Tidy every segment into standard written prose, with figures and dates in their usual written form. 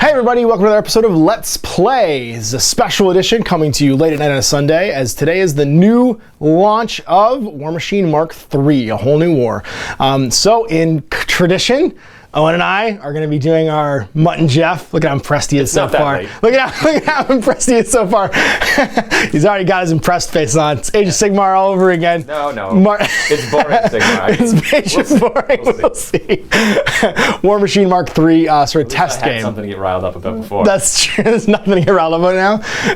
Hey everybody, welcome to another episode of Let's Play. It's a special edition coming to you late at night on a Sunday, as today is the new launch of Warmachine Mk3, a whole new war. So in tradition, Owen and I are going to be doing our Mutt and Jeff. Look at how impressed he is so far. Look at how impressed he is so far. He's already got his impressed face on. It's Age of Sigmar all over again. No. It's boring, Sigmar. It's Age of boring. We'll see. Warmachine Mk3 sort of test game. Something to get riled up about before. That's true. There's nothing to get riled up about now.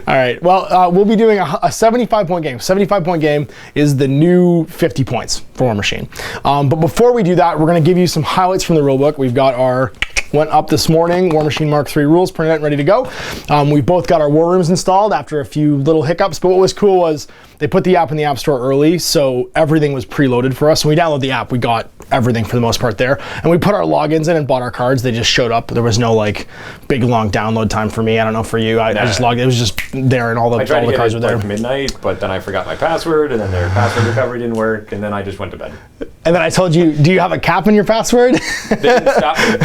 All right. Well, we'll be doing a 75-point game. 75-point game is the new 50 points for Warmachine. But before we do that, we're going to give you some highlights from the rulebook. We've got our went up this morning, Warmachine Mk3 rules printed out and ready to go. We've both got our war rooms installed after a few little hiccups, but what was cool was they put the app in the App Store early, so everything was preloaded for us. When we downloaded the app, we got everything for the most part there. And we put our logins in and bought our cards. They just showed up. There was no like big long download time for me. I don't know for you. I just logged in. It was just there and all the cards were there. Like midnight, but then I forgot my password, and then their password recovery didn't work, and then I just went to bed. And then I told you, do you have a cap in your password? They didn't stop me.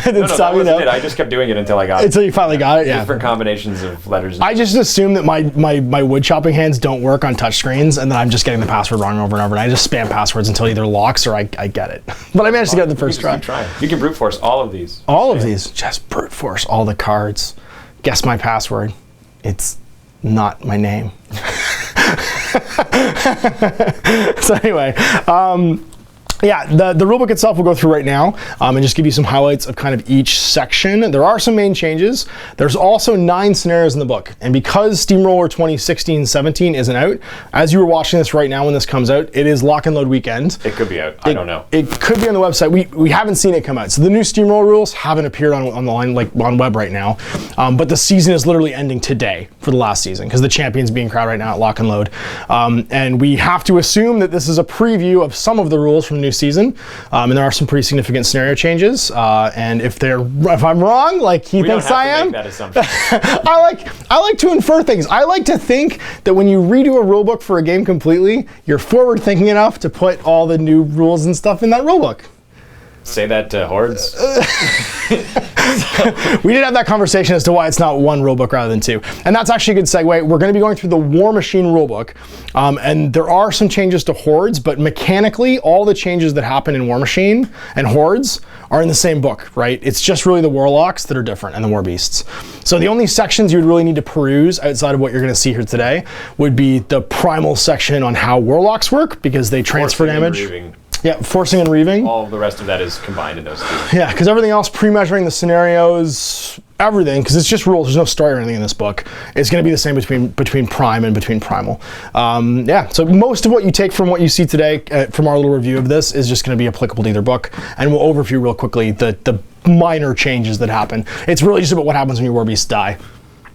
That wasn't it. I just kept doing it until I got it. Until you finally got it, yeah. Different combinations of letters. I just assume that my wood chopping hands don't work on touch screens, and then I'm just getting the password wrong over and over, and I just spam passwords until either locks or I get it. But I managed to get it the first try. You can brute force all of these. All of these. Just brute force all the cards. Guess my password. It's not my name. So anyway, yeah, the rulebook itself we'll go through right now and just give you some highlights of kind of each section. There are some main changes. There's also 9 scenarios in the book. And because Steamroller 2016-17 isn't out, as you were watching this right now when this comes out, it is lock and load weekend. It could be out. I don't know. It could be on the website. We haven't seen it come out. So the new Steamroller rules haven't appeared on the line, like on web right now. But the season is literally ending today for the last season because the champion's being crowned right now at lock and load. And we have to assume that this is a preview of some of the rules from the new season, and there are some pretty significant scenario changes. And if I'm wrong, like he thinks I am, make that assumption. I like to infer things. I like to think that when you redo a rulebook for a game completely, you're forward thinking enough to put all the new rules and stuff in that rulebook. Say that to Hordes. We did have that conversation as to why it's not one rulebook rather than 2. And that's actually a good segue. We're going to be going through the Warmachine rulebook. And there are some changes to Hordes, but mechanically, all the changes that happen in Warmachine and Hordes are in the same book, right? It's just really the Warlocks that are different and the War Beasts. So the only sections you would really need to peruse outside of what you're going to see here today would be the primal section on how Warlocks work, because they transfer damage. Yeah, forcing and reaving. All the rest of that is combined in those 2. Yeah, because everything else, pre-measuring the scenarios, everything, because it's just rules. There's no story or anything in this book. It's going to be the same between Prime and between Primal. Yeah, so most of what you take from what you see today, from our little review of this, is just going to be applicable to either book. And we'll overview real quickly the minor changes that happen. It's really just about what happens when your War Beasts die.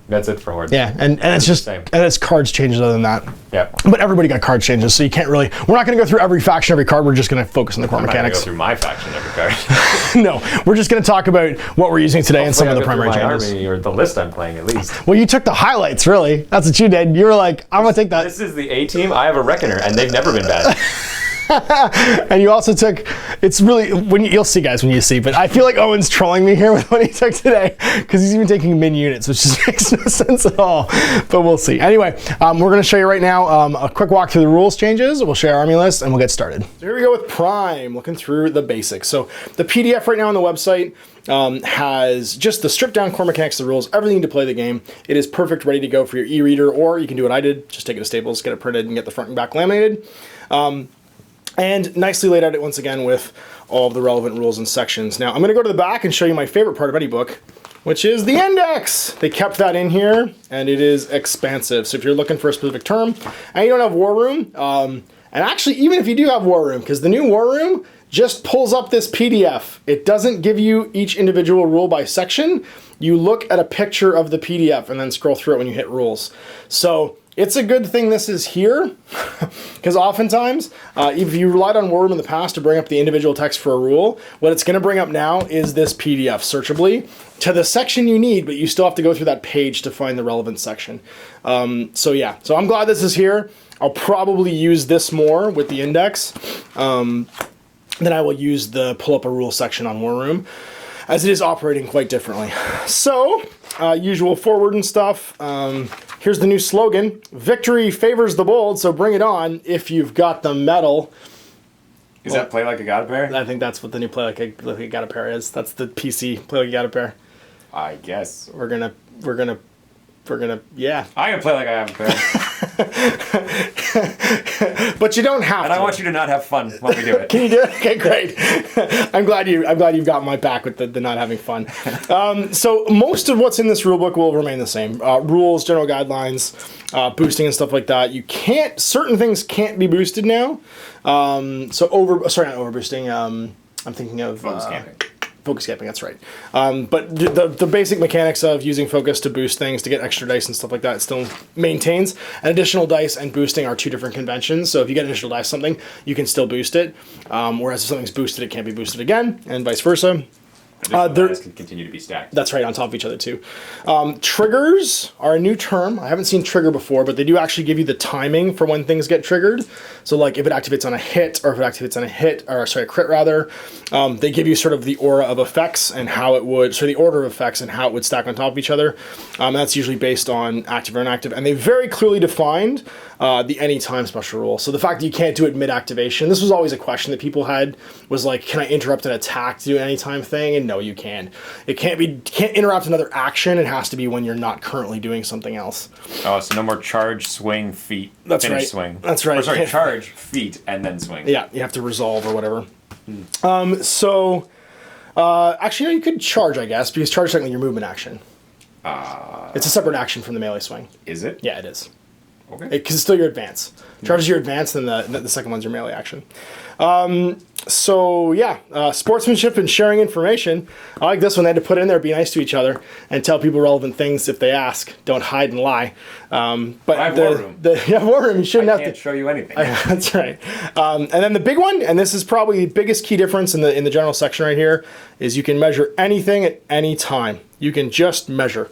That's it for Hordes. Yeah, and it's just, and it's cards changes other than that. Yeah. But everybody got card changes, so you can't really, we're not going to go through every faction, every card, we're just going to focus on the core mechanics. I'm not going to go through my faction, every card. No, we're just going to talk about what we're using today and some of the primary changes. Army, or the list I'm playing at least. Well, you took the highlights, really. That's what you did. You were like, I'm going to take that. This is the A team. I have a Reckoner, and they've never been bad. And you also took, it's really, you'll see guys when you see, but I feel like Owen's trolling me here with what he took today, because he's even taking min units, which just makes no sense at all, but we'll see. Anyway, we're going to show you right now a quick walk through the rules changes. We'll show our army list and we'll get started. So here we go with Prime, looking through the basics. So the PDF right now on the website has just the stripped down core mechanics of the rules, everything to play the game. It is perfect, ready to go for your e-reader, or you can do what I did, just take it to Staples, get it printed, and get the front and back laminated. And nicely laid out once again with all of the relevant rules and sections. Now I'm going to go to the back and show you my favorite part of any book, which is the index. They kept that in here, and it is expansive. So if you're looking for a specific term and you don't have War Room, and actually even if you do have War Room, because the new War Room just pulls up this PDF. It doesn't give you each individual rule by section. You look at a picture of the PDF and then scroll through it when you hit rules. So it's a good thing this is here, because oftentimes, if you relied on War Room in the past to bring up the individual text for a rule, what it's going to bring up now is this PDF searchably to the section you need, but you still have to go through that page to find the relevant section. So yeah, so I'm glad this is here. I'll probably use this more with the index than I will use the pull up a rule section on War Room. as it is operating quite differently. So, usual forward and stuff. Here's the new slogan: "Victory favors the bold, so bring it on if you've got the metal." Is that play like a god bear? I think that's what the new play like a got a pair is. That's the PC play like you got a pair. I guess. We're gonna, yeah. I can play like I have a pair. But you don't have And to. I want you to not have fun when we do it. Can you do it? Okay, great. I'm glad you've got my back with the not having fun. So most of what's in this rulebook will remain the same. Rules, general guidelines, boosting and stuff like that. Certain things can't be boosted now. Not overboosting. I'm thinking of Focus camping. Focus camping, that's right. But the basic mechanics of using focus to boost things, to get extra dice and stuff like that, still maintains. And additional dice and boosting are two different conventions. So if you get additional dice something, you can still boost it. Whereas if something's boosted, it can't be boosted again, and vice versa. Dice can continue to be stacked. That's right, on top of each other too. Triggers are a new term. I haven't seen trigger before, but they do actually give you the timing for when things get triggered. So like if it activates on a hit, or if it activates on a crit rather, they give you sort of the aura of effects and how it would, the order of effects and how it would stack on top of each other. That's usually based on active or inactive. And they very clearly defined the anytime special rule. So the fact that you can't do it mid-activation, this was always a question that people had, was like, can I interrupt an attack to do an anytime thing? And no, you can. It can't interrupt another action. It has to be when you're not currently doing something else. Oh, so no more charge, swing, feet, That's finish, right. swing. That's right. Or sorry, charge, feet, and then swing. Yeah, you have to resolve or whatever. Actually, no, you could charge, I guess, because charge is technically your movement action. It's a separate action from the melee swing. Is it? Yeah, it is. Okay. Because it's still your advance. Charge is your advance, then the second one's your melee action. Sportsmanship and sharing information. I like this one. They had to put it in there, be nice to each other, and tell people relevant things if they ask. Don't hide and lie. But I have War Room. War Room, you shouldn't have I to. can't show you anything. That's right. And then the big one, and this is probably the biggest key difference in the general section right here, is you can measure anything at any time. You can just measure.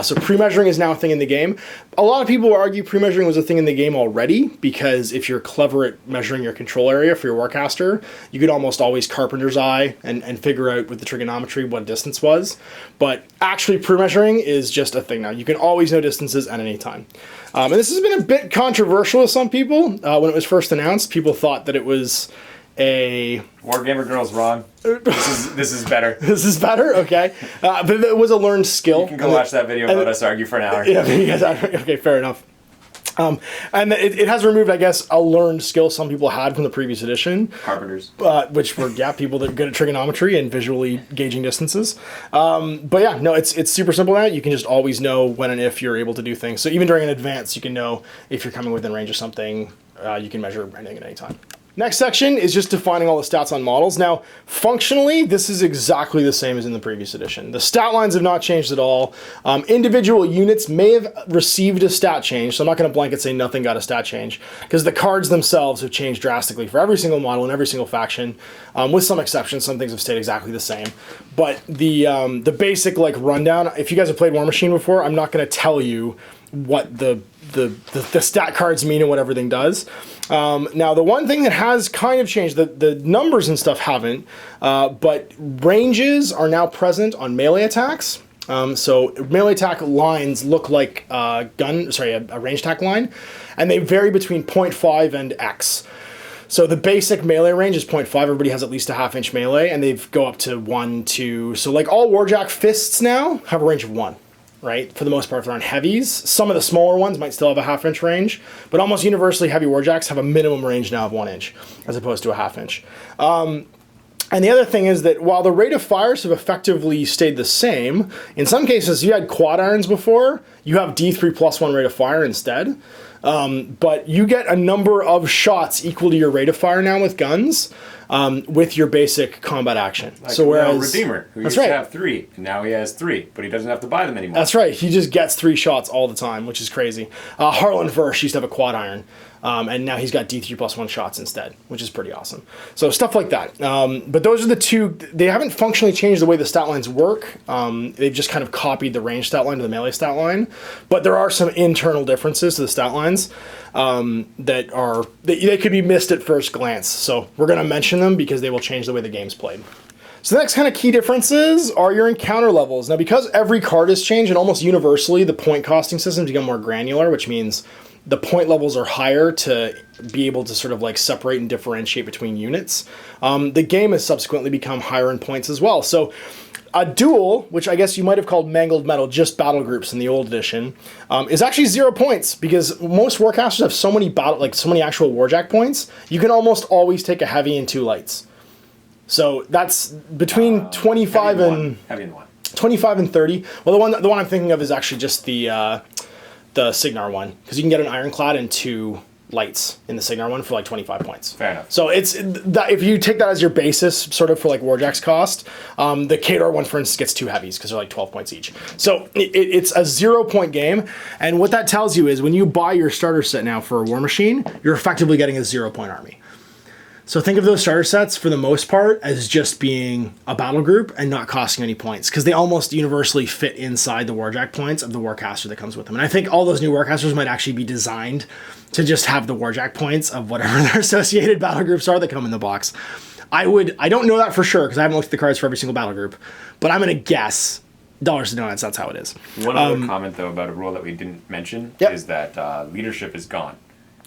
So pre-measuring is now a thing in the game. A lot of people argue pre-measuring was a thing in the game already, because if you're clever at measuring your control area for your Warcaster, you could almost always Carpenter's Eye and figure out with the trigonometry what distance was. But actually pre-measuring is just a thing now. You can always know distances at any time. And this has been a bit controversial with some people. When it was first announced, people thought that it was a... Wargamer Girl's wrong. This is better. This is better? Okay. But it was a learned skill. You can go watch that video and let us argue for an hour. Yeah, okay, fair enough. And it has removed, I guess, a learned skill some people had from the previous edition. Carpenters. Which were, people that are good at trigonometry and visually gauging distances. It's super simple now. You can just always know when and if you're able to do things. So even during an advance, you can know if you're coming within range of something. You can measure anything at any time. Next section is just defining all the stats on models. Now, functionally, this is exactly the same as in the previous edition. The stat lines have not changed at all. Individual units may have received a stat change, so I'm not going to blanket say nothing got a stat change, because the cards themselves have changed drastically for every single model and every single faction, with some exceptions. Some things have stayed exactly the same. But the basic rundown, if you guys have played Warmachine before, I'm not going to tell you what the stat cards mean and what everything does. Now, the one thing that has kind of changed, the numbers and stuff haven't, but ranges are now present on melee attacks. So melee attack lines look like a range attack line, and they vary between 0.5 and X. So the basic melee range is 0.5. Everybody has at least a half-inch melee, and they go up to 1, 2. So all Warjack fists now have a range of 1. Right? For the most part, they're on heavies. Some of the smaller ones might still have a half-inch range, but almost universally heavy Warjacks have a minimum range now of 1 inch, as opposed to a half-inch. And the other thing is that while the rate of fires have effectively stayed the same, in some cases, you had quad irons before, you have D3+1 rate of fire instead. But you get a number of shots equal to your rate of fire now with guns, with your basic combat action. Whereas Redeemer, who used to have 3, and now he has 3, but he doesn't have to buy them anymore. That's right. He just gets 3 shots all the time, which is crazy. Harlan Versh used to have a quad iron, and now he's got D3+1 shots instead, which is pretty awesome. So stuff like that. But those are the two. They haven't functionally changed the way the stat lines work. They've just kind of copied the range stat line to the melee stat line. But there are some internal differences to the stat lines that could be missed at first glance. So we're going to mention them because they will change the way the game's played. So the next kind of key differences are your encounter levels. Now, because every card has changed, and almost universally the point costing systems become more granular, which means the point levels are higher to be able to sort of like separate and differentiate between units. The game has subsequently become higher in points as well. So a duel, which I guess you might have called Mangled Metal, just battle groups in the old edition, is actually 0 points because most Warcasters have so many so many actual Warjack points. You can almost always take a heavy and 2 lights. So that's between 25 and 25 and 30. Well, the one I'm thinking of is actually just the Signar one, because you can get an Ironclad and 2 lights in the Signar one for like 25 points. Fair enough. So it's that if you take that as your basis, sort of for like Warjack's cost, the Khador one, for instance, gets 2 heavies because they're like 12 points each. So it's a 0 point game, and what that tells you is when you buy your starter set now for a Warmachine, you're effectively getting a 0 point army. So think of those starter sets, for the most part, as just being a battle group and not costing any points, because they almost universally fit inside the Warjack points of the Warcaster that comes with them. And I think all those new Warcasters might actually be designed to just have the Warjack points of whatever their associated battle groups are that come in the box. I don't know that for sure, because I haven't looked at the cards for every single battle group, but I'm going to guess, dollars to donuts, that's how it is. One other comment, though, about a rule that we didn't mention is that leadership is gone.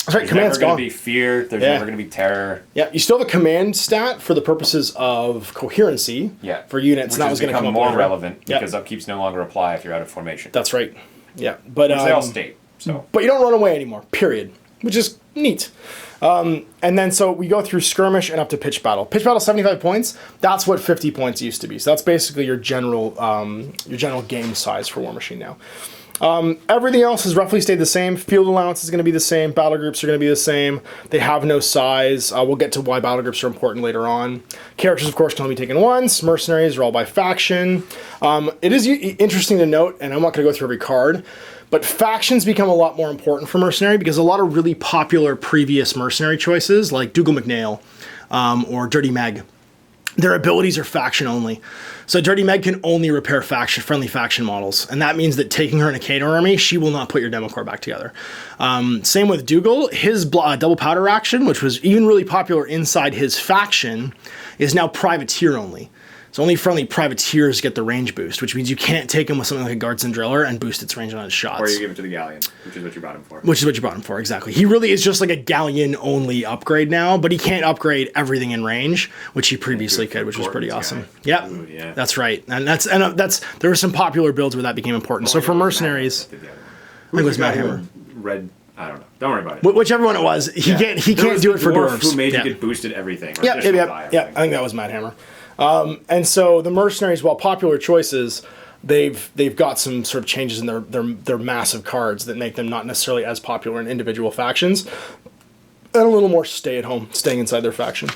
That's right, There's command's never going gone. to be fear. There's never going to be terror. Yeah, you still have a command stat for the purposes of coherency for units. Which that has was going to become come more later. relevant because upkeeps no longer apply if you're out of formation. That's right. Yeah, but Which they all state. So, but you don't run away anymore. Period. Which is neat. And then so we go through skirmish and up to pitch battle. Pitch battle 75 points. That's what 50 points used to be. So that's basically your general game size for Warmachine now. Everything else has roughly stayed the same. Field allowance is going to be the same. Battle groups are going to be the same. They have no size. We'll get to why battle groups are important later on. Characters, of course, can only be taken once. Mercenaries are all by faction. It is interesting to note, and I'm not going to go through every card, but factions become a lot more important for Mercenary because a lot of really popular previous Mercenary choices, like Dougal McNeil or Dirty Meg, their abilities are faction only. So Dirty Meg can only repair friendly faction models, and that means that taking her in a Khador army, she will not put your demo core back together. Same with Dougal. His double powder action, which was even really popular inside his faction, is now privateer only. So only friendly privateers get the range boost, which means you can't take him with something like a Guardsman Driller and boost its range on its shots. Or you give it to the Galleon, which is what you brought him for. Which is what you brought him for, exactly. He really is just like a Galleon-only upgrade now, but he can't upgrade everything in range, which he previously could, which was pretty awesome. Yep, yeah. That's right. And there were some popular builds where that became important. So for Mercenaries, I think it was Matt Hammer. Red, I don't know. Don't worry about it. Whichever one it was, he can't do it for dwarves. Who made you get boosted everything. Yeah, I think that was Matt Hammer. And so the Mercenaries, while popular choices, they've got some sort of changes in their massive cards that make them not necessarily as popular in individual factions, and a little more staying inside their faction.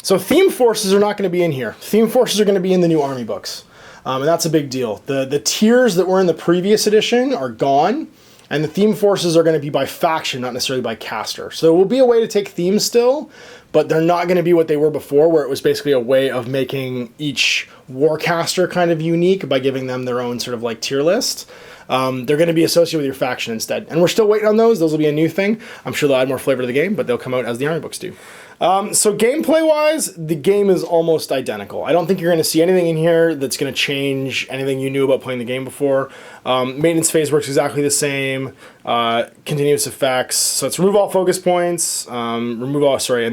So theme forces are not going to be in here. Theme forces are going to be in the new army books, and that's a big deal. The tiers that were in the previous edition are gone, and the theme forces are going to be by faction, not necessarily by caster. So there will be a way to take themes still, but they're not going to be what they were before, where it was basically a way of making each Warcaster kind of unique by giving them their own sort of like tier list. They're going to be associated with your faction instead. And we're still waiting on those. Those will be a new thing. I'm sure they'll add more flavor to the game, but they'll come out as the army books do. So gameplay-wise, the game is almost identical. I don't think you're going to see anything in here that's going to change anything you knew about playing the game before. Maintenance phase works exactly the same. Continuous effects. So it's remove all focus points, and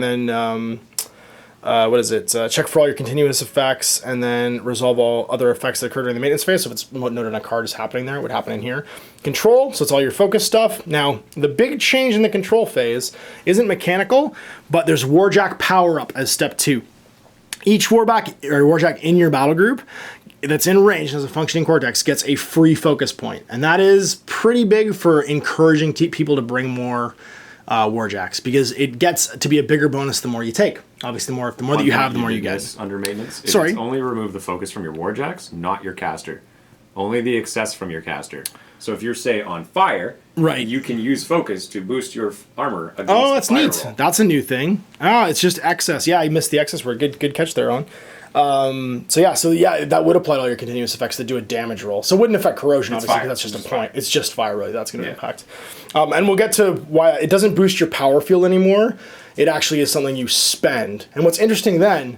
then check for all your continuous effects, and then resolve all other effects that occur during the maintenance phase. So if it's noted on a card is happening there, it would happen in here. Control, so it's all your focus stuff. Now, the big change in the control phase isn't mechanical, but there's Warjack power up as step 2. Each Warjack in your battle group that's in range and has a functioning cortex gets a free focus point, and that is pretty big for encouraging people to bring more Warjacks, because it gets to be a bigger bonus the more you take. Obviously, the more that you have, the more you get. Under maintenance, it's only remove the focus from your Warjacks, not your caster. Only the excess from your caster. So if you're, say, on fire, you can use focus to boost your armor against that's neat. Roll. That's a new thing. It's just excess. Yeah, I missed the excess word. Good catch there, on. That would apply to all your continuous effects that do a damage roll. So it wouldn't affect corrosion, obviously, because that's just a point. It's just fire, really. That's going to impact. And we'll get to why it doesn't boost your power field anymore. It actually is something you spend. And what's interesting then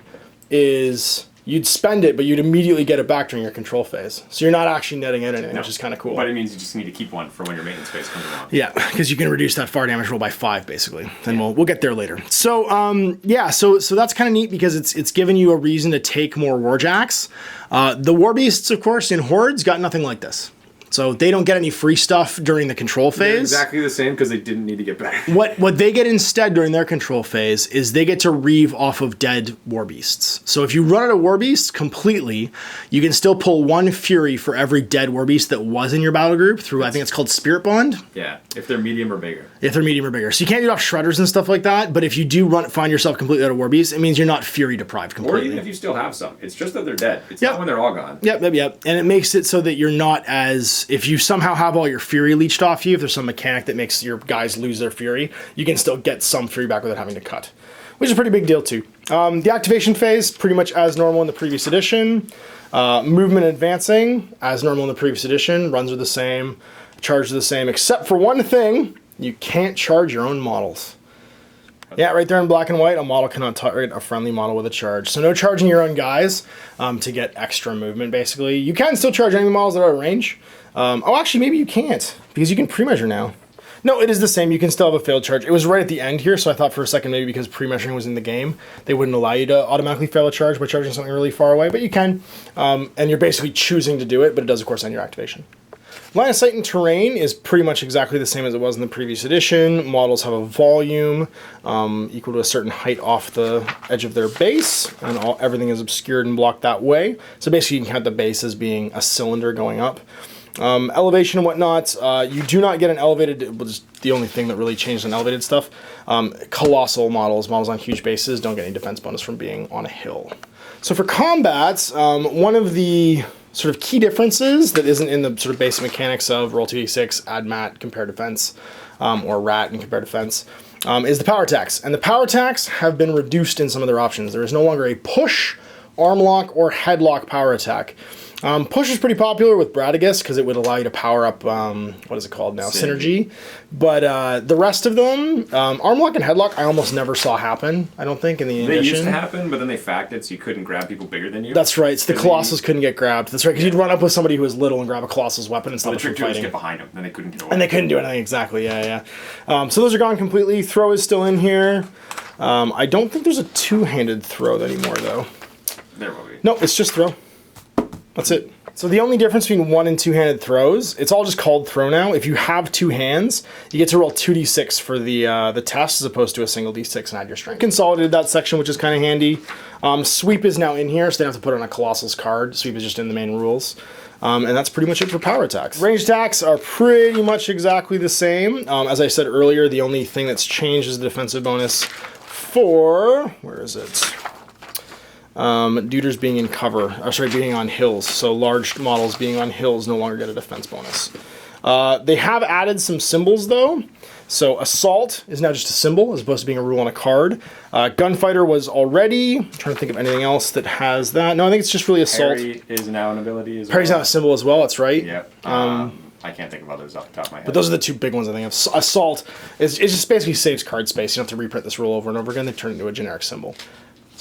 is you'd spend it, but you'd immediately get it back during your control phase. So you're not actually netting out anything, which is kind of cool. But it means you just need to keep one for when your maintenance phase comes along. Yeah, because you can reduce that fire damage roll by 5, basically. And we'll get there later. So yeah, so that's kind of neat because it's given you a reason to take more Warjacks. The War Beasts, of course, in Hordes got nothing like this. So they don't get any free stuff during the control phase. They're exactly the same because they didn't need to get better. What they get instead during their control phase is they get to reave off of dead War Beasts. So if you run out of War Beasts completely, you can still pull 1 Fury for every dead War Beast that was in your battle group through, I think it's called Spirit Bond. Yeah, if they're medium or bigger. If they're medium or bigger. So you can't do it off Shredders and stuff like that, but if you do find yourself completely out of War Beasts, it means you're not Fury deprived completely. Or even if you still have some. It's just that they're dead. It's not when they're all gone. Yep. And it makes it so that you're not as... If you somehow have all your Fury leached off you, if there's some mechanic that makes your guys lose their Fury, you can still get some Fury back without having to cut, which is a pretty big deal too. The activation phase, pretty much as normal in the previous edition. Movement advancing, as normal in the previous edition. Runs are the same, charges are the same, except for one thing, you can't charge your own models. Yeah, right there in black and white, a model cannot target a friendly model with a charge. So no charging your own guys to get extra movement, basically. You can still charge enemy models that are at range. Oh, actually, maybe you can't, because you can pre-measure now. No, it is the same. You can still have a failed charge. It was right at the end here, so I thought for a second maybe because pre-measuring was in the game, they wouldn't allow you to automatically fail a charge by charging something really far away, but you can. And you're basically choosing to do it, but it does, of course, end your activation. Line of sight and terrain is pretty much exactly the same as it was in the previous edition. Models have a volume equal to a certain height off the edge of their base, and everything is obscured and blocked that way. So basically you can count the base as being a cylinder going up. Elevation and whatnot, you do not get an elevated, which is the only thing that really changed on elevated stuff. Colossal models on huge bases, don't get any defense bonus from being on a hill. So for combat, one of the sort of key differences that isn't in the sort of basic mechanics of roll 2d6, add mat, compare defense, or rat and compare defense, is the power attacks. And the power attacks have been reduced in some of their options. There is no longer a push, arm lock, or headlock power attack. Push is pretty popular with Bradagus because it would allow you to power up, what is it called now? Synergy. But the rest of them, arm lock and headlock, I almost never saw happen, I don't think, in the edition. They used to happen, but then they facked it so you couldn't grab people bigger than you. That's right. So the Colossals couldn't get grabbed. That's right, because you'd run up with somebody who was little and grab a Colossal's weapon and stop it from fighting. The trick to get behind them, then they couldn't get away. And they couldn't do anything, exactly, yeah. So those are gone completely. Throw is still in here. I don't think there's a two-handed throw anymore, though. There will be. No, it's just throw. That's it. So the only difference between one and two-handed throws, it's all just called throw now. If you have two hands, you get to roll 2d6 for the test as opposed to a single d6 and add your strength. Consolidated that section, which is kind of handy. Sweep is now in here, so they don't have to put it on a Colossal's card. Sweep is just in the main rules. And that's pretty much it for power attacks. Ranged attacks are pretty much exactly the same. As I said earlier, the only thing that's changed is the defensive bonus for, where is it? Duders being in cover, being on hills. So large models being on hills no longer get a defense bonus. They have added some symbols though. So assault is now just a symbol as opposed to being a rule on a card. Gunfighter was already. I'm trying to think of anything else that has that. No, I think it's just really assault. Parry is now an ability as well. Parry's now a symbol as well, that's right. Yep. I can't think of others off the top of my head. But those are the two big ones I think of. Assault is it just basically saves card space. You don't have to reprint this rule over and over again. They turn it into a generic symbol.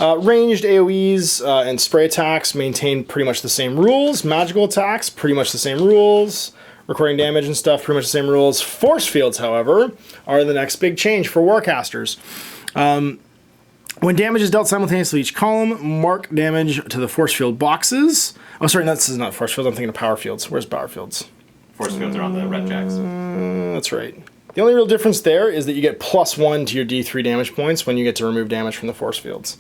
Ranged AoEs and spray attacks maintain pretty much the same rules. Magical attacks, pretty much the same rules. Recording damage and stuff, pretty much the same rules. Force fields, however, are the next big change for Warcasters. When damage is dealt simultaneously each column, mark damage to the force field boxes. Oh, sorry, this is not force fields. I'm thinking of power fields. Where's power fields? Force fields are on the red jacks. That's right. The only real difference there is that you get +1 to your D3 damage points when you get to remove damage from the force fields.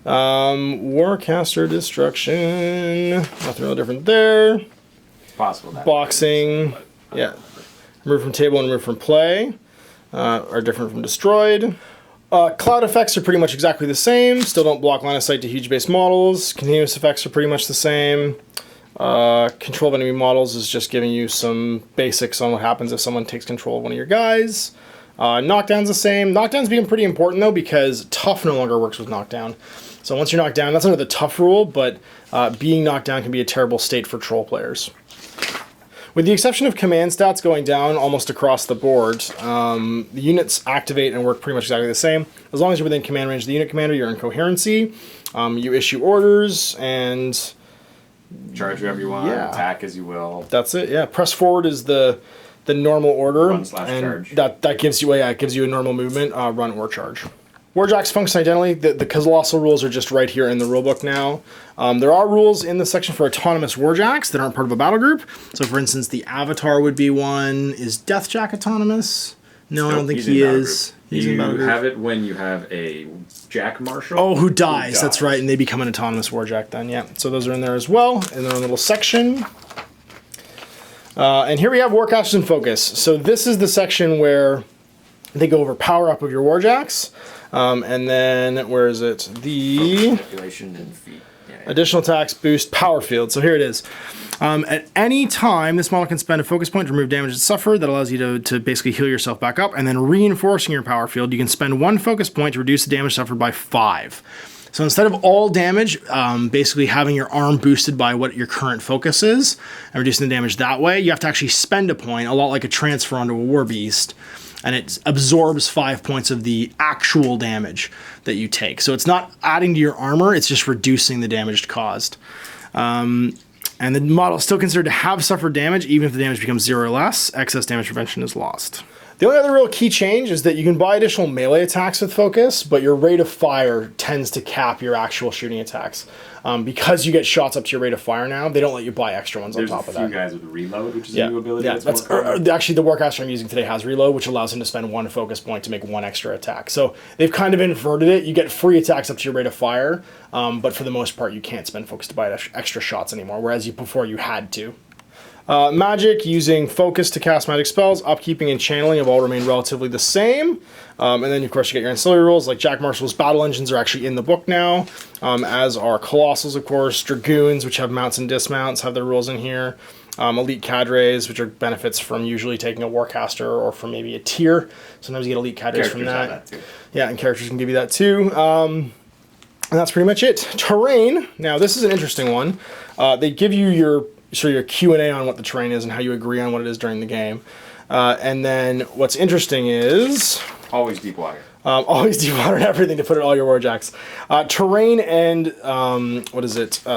Warcaster Destruction. Nothing real different there. Possible that. Boxing. Yeah. Remove from table and remove from play are different from destroyed. Cloud effects are pretty much exactly the same. Still don't block line of sight to huge base models. Continuous effects are pretty much the same. Control of enemy models is just giving you some basics on what happens if someone takes control of one of your guys. Knockdown's the same. Knockdown's being pretty important though because tough no longer works with knockdown. So once you're knocked down, that's under the tough rule, but being knocked down can be a terrible state for troll players. With the exception of command stats going down almost across the board, the units activate and work pretty much exactly the same. As long as you're within command range of the unit commander, you're in coherency. You issue orders and charge whoever you want, attack as you will. That's it. Yeah, press forward is the normal order, run / charge. That gives you it gives you a normal movement, run or charge. Warjacks function identically. The colossal rules are just right here in the rulebook now. There are rules in the section for autonomous Warjacks that aren't part of a battle group. So, for instance, the Avatar would be one. Is Deathjack autonomous? No, I don't think he is. He's in battle group. You have it when you have a Jack Marshal. Oh, who dies. That's right, and they become an autonomous Warjack then, yeah. So those are in there as well, in their own little section. And here we have Warcasters in Focus. So this is the section where they go over power up of your Warjacks. And then, where is it? The manipulation and feet. Additional attacks boost power field. So here it is. At any time, this model can spend a focus point to remove damage it suffered. That allows you to basically heal yourself back up. And then reinforcing your power field, you can spend 1 focus point to reduce the damage suffered by 5. So instead of all damage, basically having your arm boosted by what your current focus is and reducing the damage that way, you have to actually spend a point, a lot like a transfer onto a War Beast. And it absorbs 5 points of the actual damage that you take. So it's not adding to your armor, it's just reducing the damage caused. And the model is still considered to have suffered damage, even if the damage becomes 0 or less. Excess damage prevention is lost. The only other real key change is that you can buy additional melee attacks with focus, but your rate of fire tends to cap your actual shooting attacks. Because you get shots up to your rate of fire now, they don't let you buy extra ones on top of that. There's a few guys with reload, which is a new ability. Yeah, actually the Warcaster I'm using today has reload, which allows him to spend 1 focus point to make 1 extra attack. So they've kind of inverted it. You get free attacks up to your rate of fire, but for the most part you can't spend focus to buy extra shots anymore, whereas before you had to. Magic, using focus to cast magic spells, upkeeping and channeling have all remained relatively the same. And then, of course, you get your ancillary rules, like Jack Marshall's battle engines are actually in the book now, as are Colossals, of course. Dragoons, which have mounts and dismounts, have their rules in here. Elite cadres, which are benefits from usually taking a Warcaster or from maybe a tier. Sometimes you get elite cadres from that. Yeah, and characters can give you that too. And that's pretty much it. Terrain. Now, this is an interesting one. They give you your Q&A on what the terrain is and how you agree on what it is during the game. And then what's interesting is... Always deep water. Always deep water and everything to put in all your Warjacks. Terrain and,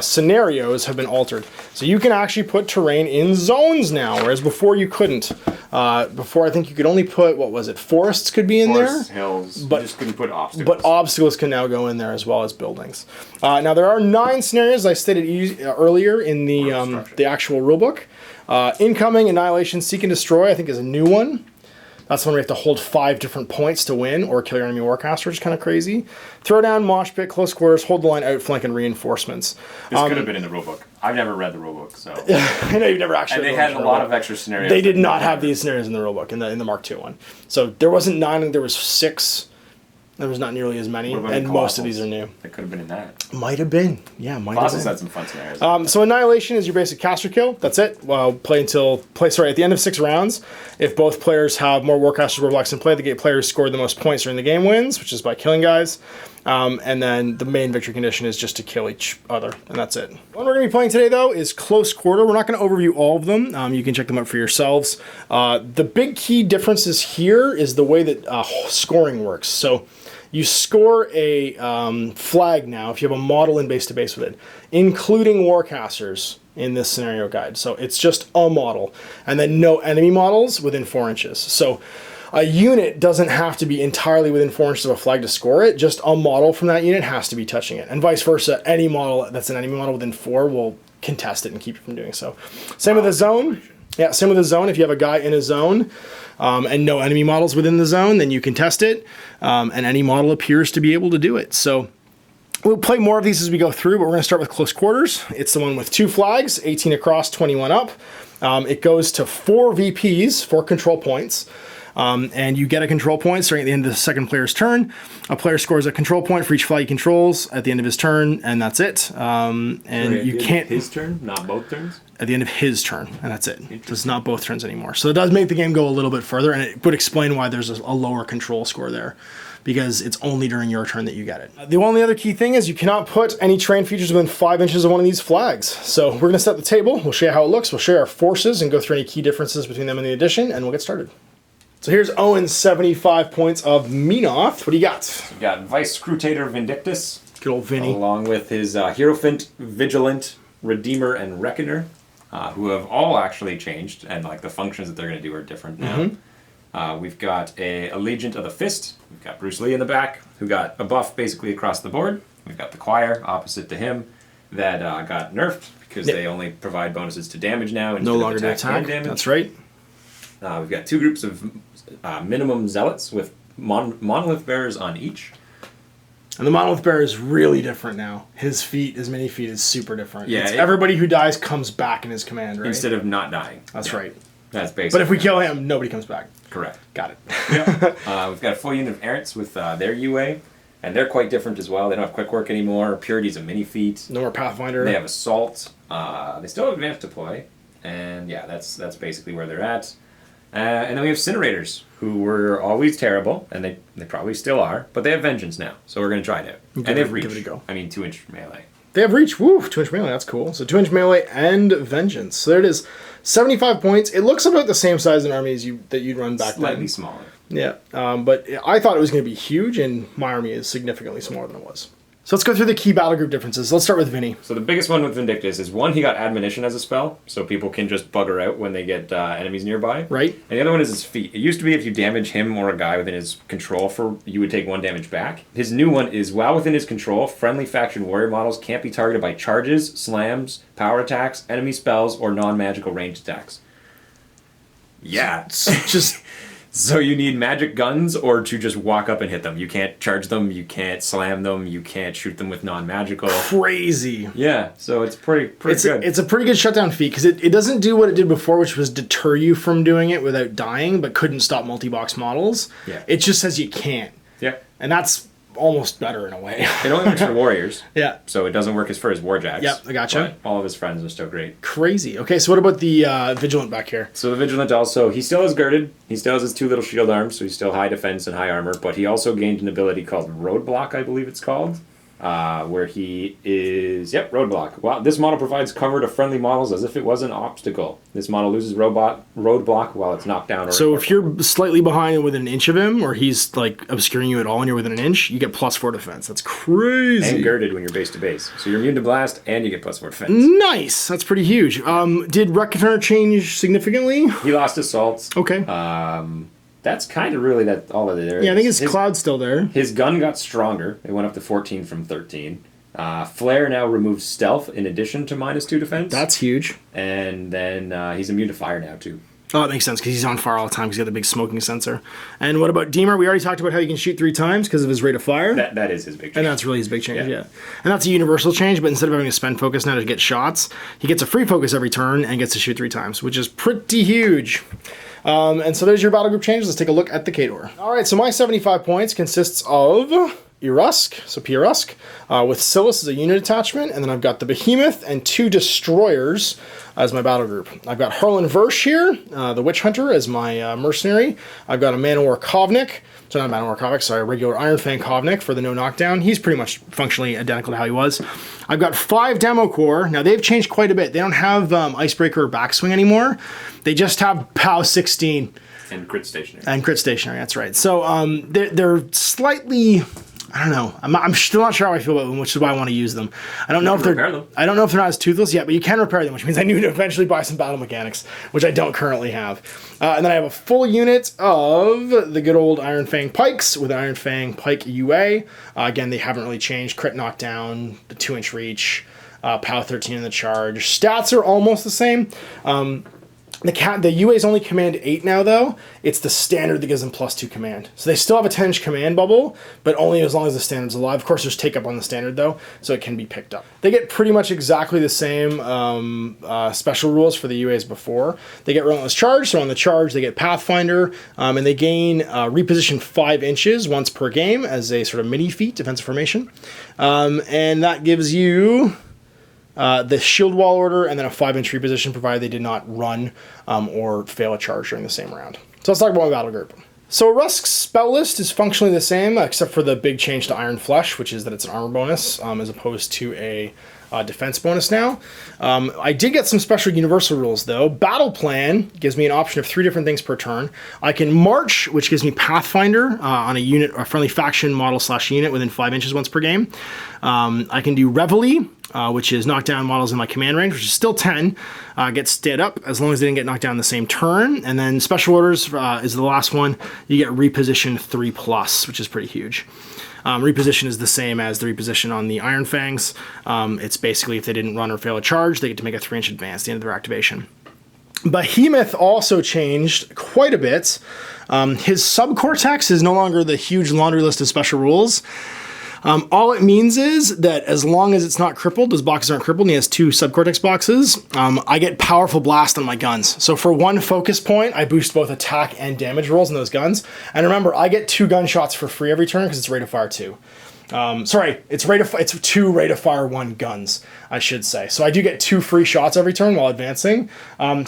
scenarios have been altered. So you can actually put terrain in zones now, whereas before you couldn't. Before, I think you could only put, forests could be in Forests, there? hills, but you just couldn't put obstacles. But obstacles can now go in there as well as buildings. Now, there are 9 scenarios, I stated earlier in the actual rulebook. Incoming, Annihilation, Seek and Destroy, I think is a new one. That's the one where you have to hold 5 different points to win or kill your enemy Warcaster, which is kind of crazy. Throwdown, Mosh Pit, Close Quarters, Hold the Line, Outflank, and Reinforcements. This could have been in the rulebook. I've never read the rulebook, so... I know you've never actually read the rulebook. And they had a lot of extra scenarios. They did not have these scenarios in the rulebook, in the Mark II one. So there wasn't 9, there was 6. There was not nearly as many, and most of these are new. That could have been in that. Might have been. Yeah, might have been. Had some fun scenarios. So Annihilation is your basic caster kill. That's it. At the end of 6 rounds. If both players have more Warcasters or Warlocks in play, the player who scored the most points during the game wins, which is by killing guys. And then the main victory condition is just to kill each other, and that's it. One we're going to be playing today, though, is Close Quarter. We're not going to overview all of them. You can check them out for yourselves. The big key differences here is the way that scoring works. So you score a flag now if you have a model in base-to-base with it, including Warcasters in this scenario guide. So it's just a model, and then no enemy models within 4 inches. So a unit doesn't have to be entirely within 4 inches of a flag to score it. Just a model from that unit has to be touching it. And vice versa, any model that's an enemy model within 4 will contest it and keep you from doing so. Same with the zone. Yeah, same with the zone. If you have a guy in a zone and no enemy models within the zone, then you can test it. And any model appears to be able to do it. So we'll play more of these as we go through, but we're going to start with Close Quarters. It's the one with 2 flags, 18 across, 21 up. It goes to 4 VPs, 4 control points. And you get a control point starting at the end of the second player's turn. A player scores a control point for each flag he controls at the end of his turn, and that's it. And you can't... His turn, not both turns? At the end of his turn, and that's it. It's not both turns anymore. So it does make the game go a little bit further, and it would explain why there's a lower control score there. because it's only during your turn that you get it. The only other key thing is you cannot put any terrain features within 5 inches of one of these flags. So we're gonna set the table, we'll show you how it looks, we'll show you our forces and go through any key differences between them and the edition, and we'll get started. So here's Owen's 75 points of Menoth. What do you got? We got Vice Scrutator Vindictus. Good old Vinny. Along with his Hierophant, Vigilant, Redeemer, and Reckoner, who have all actually changed, and like the functions that they're going to do are different now. We've got a Allegiant of the Fist. We've got Bruce Lee in the back, who got a buff basically across the board. We've got the Choir opposite to him that got nerfed because they only provide bonuses to damage now instead no longer of to attack and damage. That's right. We've got 2 groups of minimum zealots with monolith bearers on each. And the monolith bearer is really different now. His mini feat is super different. Yeah, everybody who dies comes back in his command, right? Instead of not dying. That's right. That's basic. But if we kill him, nobody comes back. Correct. Got it. We've got a full unit of Errants with their UA, and they're quite different as well. They don't have quick work anymore. Purity's a mini feat. No more Pathfinder. They have Assault. They still have Advanced Deploy, and yeah, that's basically where they're at. And then we have Cinerators, who were always terrible, and they probably still are, but they have Vengeance now, so we're going to try it out. And they have Reach. Give it a go. I mean, 2-inch melee. They have Reach. Woo, 2-inch melee. That's cool. So 2-inch melee and Vengeance. So there it is. 75 points. It looks about the same size in army as that you'd run back then. Slightly smaller. Yeah, but I thought it was going to be huge, and my army is significantly smaller than it was. So let's go through the key battle group differences. Let's start with Vinny. So the biggest one with Vindictus is, one, he got Admonition as a spell, so people can just bugger out when they get enemies nearby. Right. And the other one is his feat. It used to be if you damage him or a guy within his control, you would take 1 damage back. His new one is, while within his control, friendly faction warrior models can't be targeted by charges, slams, power attacks, enemy spells, or non-magical ranged attacks. Yeah. Just... So you need magic guns or to just walk up and hit them. You can't charge them, you can't slam them, you can't shoot them with non-magical. Crazy. Yeah, so it's pretty good. It's a pretty good shutdown feat, because it doesn't do what it did before, which was deter you from doing it without dying, but couldn't stop multi-box models. Yeah. It just says you can't. Yeah. And that's almost better in a way. It only works for warriors. Yeah. So it doesn't work as for his warjacks. Yep, I gotcha. But all of his friends are still great. Crazy. Okay, so what about the Vigilant back here? So the Vigilant also, he still is girded. He still has his 2 little shield arms, so he's still high defense and high armor, but he also gained an ability called Roadblock, I believe it's called. Where he is... Yep, Roadblock. Wow, this model provides cover to friendly models as if it was an obstacle. This model loses Roadblock while it's knocked down. So if you're slightly behind and within an inch of him, or he's like obscuring you at all and you're within an inch, you get +4 defense. That's crazy. And girded when you're base to base. So you're immune to blast and you get +4 defense. Nice. That's pretty huge. Did Reckoner change significantly? He lost Assault. Okay. That's kind of really all that there is. Yeah, I think his Cloud's still there. His gun got stronger. It went up to 14 from 13. Flare now removes Stealth in addition to -2 defense. That's huge. And then he's immune to fire now, too. Oh, that makes sense, because he's on fire all the time because he's got the big smoking sensor. And what about Deemer? We already talked about how he can shoot 3 times because of his rate of fire. That is his big change. And that's really his big change, yeah. And that's a universal change, but instead of having to spend focus now to get shots, he gets a free focus every turn and gets to shoot 3 times, which is pretty huge. And so there's your battle group changes. Let's take a look at the Khador. All right, so my 75 points consists of Erusk, so P-Erusk, with Silas as a unit attachment, and then I've got the Behemoth and 2 Destroyers as my battle group. I've got Harlan Versh here, the Witch Hunter, as my mercenary. I've got a Man-O-War Kovnik, so not Man-O-War Kovnik, sorry, a regular Iron Fang Kovnik for the no knockdown. He's pretty much functionally identical to how he was. I've got 5 Demo Corps. Now they've changed quite a bit. They don't have Icebreaker or Backswing anymore. They just have POW 16. And Crit Stationary. And Crit Stationary, that's right. So they're slightly... I don't know. I'm still not sure how I feel about them, which is why I want to use them. I don't know if they're not as toothless yet, but you can repair them, which means I need to eventually buy some battle mechanics, which I don't currently have. And then I have a full unit of the good old Iron Fang Pikes with Iron Fang Pike UA. Again, they haven't really changed. Crit knockdown, the 2-inch reach, POW 13 in the charge. Stats are almost the same. The UA is only command 8 now, though. It's the standard that gives them +2 command. So they still have a 10-inch command bubble, but only as long as the standard's alive. Of course, there's take-up on the standard, though, so it can be picked up. They get pretty much exactly the same special rules for the UA as before. They get Relentless Charge, so on the charge, they get Pathfinder, and they gain reposition 5 inches once per game as a sort of mini feat, defensive formation. And that gives you... the shield wall order, and then a 5-inch reposition, provided they did not run or fail a charge during the same round. So let's talk about my battle group. So Rusk's spell list is functionally the same, except for the big change to Iron Flesh, which is that it's an armor bonus as opposed to a defense bonus now. I did get some special universal rules, though. Battle Plan gives me an option of 3 different things per turn. I can March, which gives me Pathfinder on a unit or friendly faction model / unit within 5 inches once per game. I can do Reveille, which is knock down models in my command range, which is still 10. Gets stayed up as long as they didn't get knocked down the same turn. And then Special Orders is the last one. You get Reposition 3+, which is pretty huge. Reposition is the same as the reposition on the Iron Fangs. It's basically if they didn't run or fail a charge, they get to make a 3-inch advance at the end of their activation. Behemoth also changed quite a bit. His subcortex is no longer the huge laundry list of special rules. All it means is that as long as it's not crippled, those boxes aren't crippled, and he has 2 subcortex boxes, I get Powerful Blast on my guns. So for 1 focus point, I boost both attack and damage rolls in those guns. And remember, I get 2 gunshots for free every turn because it's rate of fire 2. Sorry, it's 2 rate of fire 1 guns, I should say. So I do get 2 free shots every turn while advancing.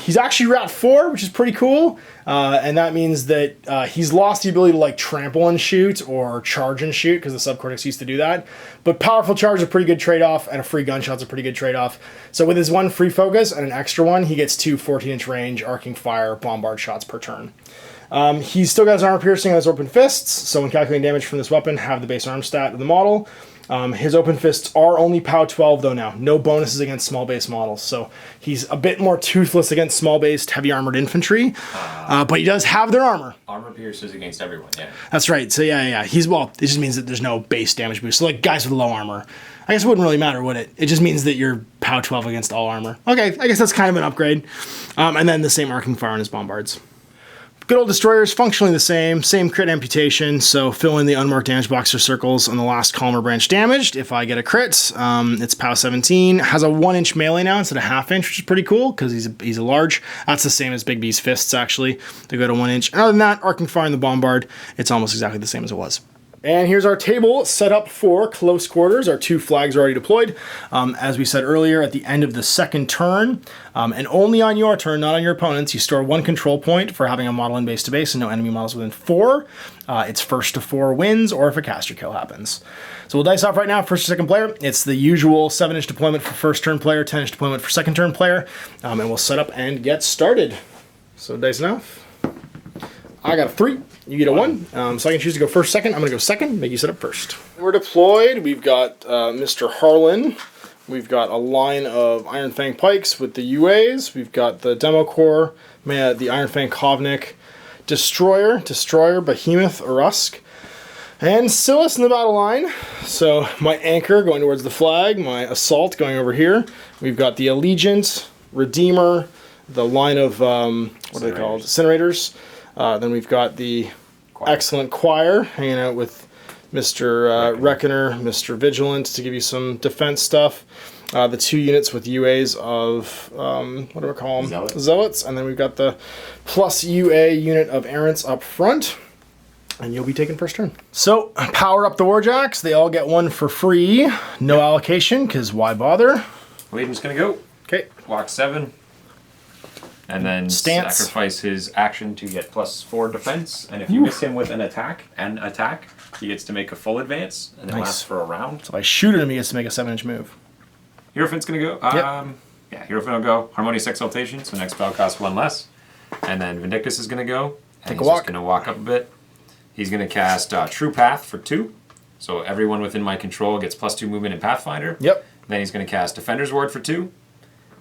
He's actually Rat 4, which is pretty cool. And that means that he's lost the ability to like trample and shoot or charge and shoot because the subcortex used to do that. But powerful charge is a pretty good trade-off, and a free gunshot's a pretty good trade-off. So with his 1 free focus and an extra one, he gets 2 14-inch range arcing fire bombard shots per turn. He's still got his armor piercing and his open fists, so when calculating damage from this weapon, have the base arm stat of the model. His open fists are only POW 12 though now, no bonuses against small base models, so he's a bit more toothless against small based heavy armored infantry, but he does have their armor. Armor pierces against everyone, yeah. That's right, so yeah. It just means that there's no base damage boost, so like guys with low armor, I guess it wouldn't really matter, would it? It just means that you're POW 12 against all armor. Okay, I guess that's kind of an upgrade. And then the same arcing fire on his bombards. Good old Destroyer's functionally the same crit amputation, so fill in the unmarked damage box or circles on the last column or branch damaged. If I get a crit, it's POW 17. Has a 1-inch melee now instead of ½ inch, which is pretty cool because he's a large. That's the same as Big B's fists, actually. They go to 1 inch. And other than that, arcing fire in the bombard, it's almost exactly the same as it was. And here's our table set up for close quarters. Our 2 flags are already deployed. As we said earlier, at the end of the second turn, and only on your turn, not on your opponent's, you store 1 control point for having a model in base to base and no enemy models within 4. It's first to 4 wins, or if a caster kill happens. So we'll dice off right now, first to second player. It's the usual 7-inch deployment for first turn player, 10-inch deployment for second turn player, and we'll set up and get started. So dice enough. I got a 3. You get a 1. So I can choose to go first, second. I'm going to go second, make you set up first. We're deployed. We've got Mr. Harlan. We've got a line of Iron Fang Pikes with the UAs. We've got the Demo Corps, the Iron Fang Kovnik, Destroyer, Behemoth, Rusk, and Silas in the battle line. So my anchor going towards the flag, my assault going over here. We've got the Allegiant, Redeemer, the line of, what are they called? Incinerators. Then we've got the excellent choir hanging out with Mr. Reckoner, Mr. Vigilant to give you some defense stuff. The 2 units with UAs of, what do we call them? Zealots. And then we've got the plus UA unit of Errants up front. And you'll be taking first turn. So, power up the Warjacks. They all get 1 for free. No allocation, because why bother? Legion's going to go. Okay. Walk 7. And then Stance. Sacrifice his action to get +4 defense. And if you miss him with an attack, he gets to make a full advance, and it lasts for a round. So if I shoot at him, he gets to make a 7-inch move. Hierophant's going to go. Yeah, Hierophant will go. Harmonious Exaltation, so next spell costs 1 less. And then Vindictus is going to go. And Take a walk. He's just going to walk up a bit. He's going to cast True Path for 2. So everyone within my control gets +2 movement in Pathfinder. Yep. Then he's going to cast Defender's Ward for 2.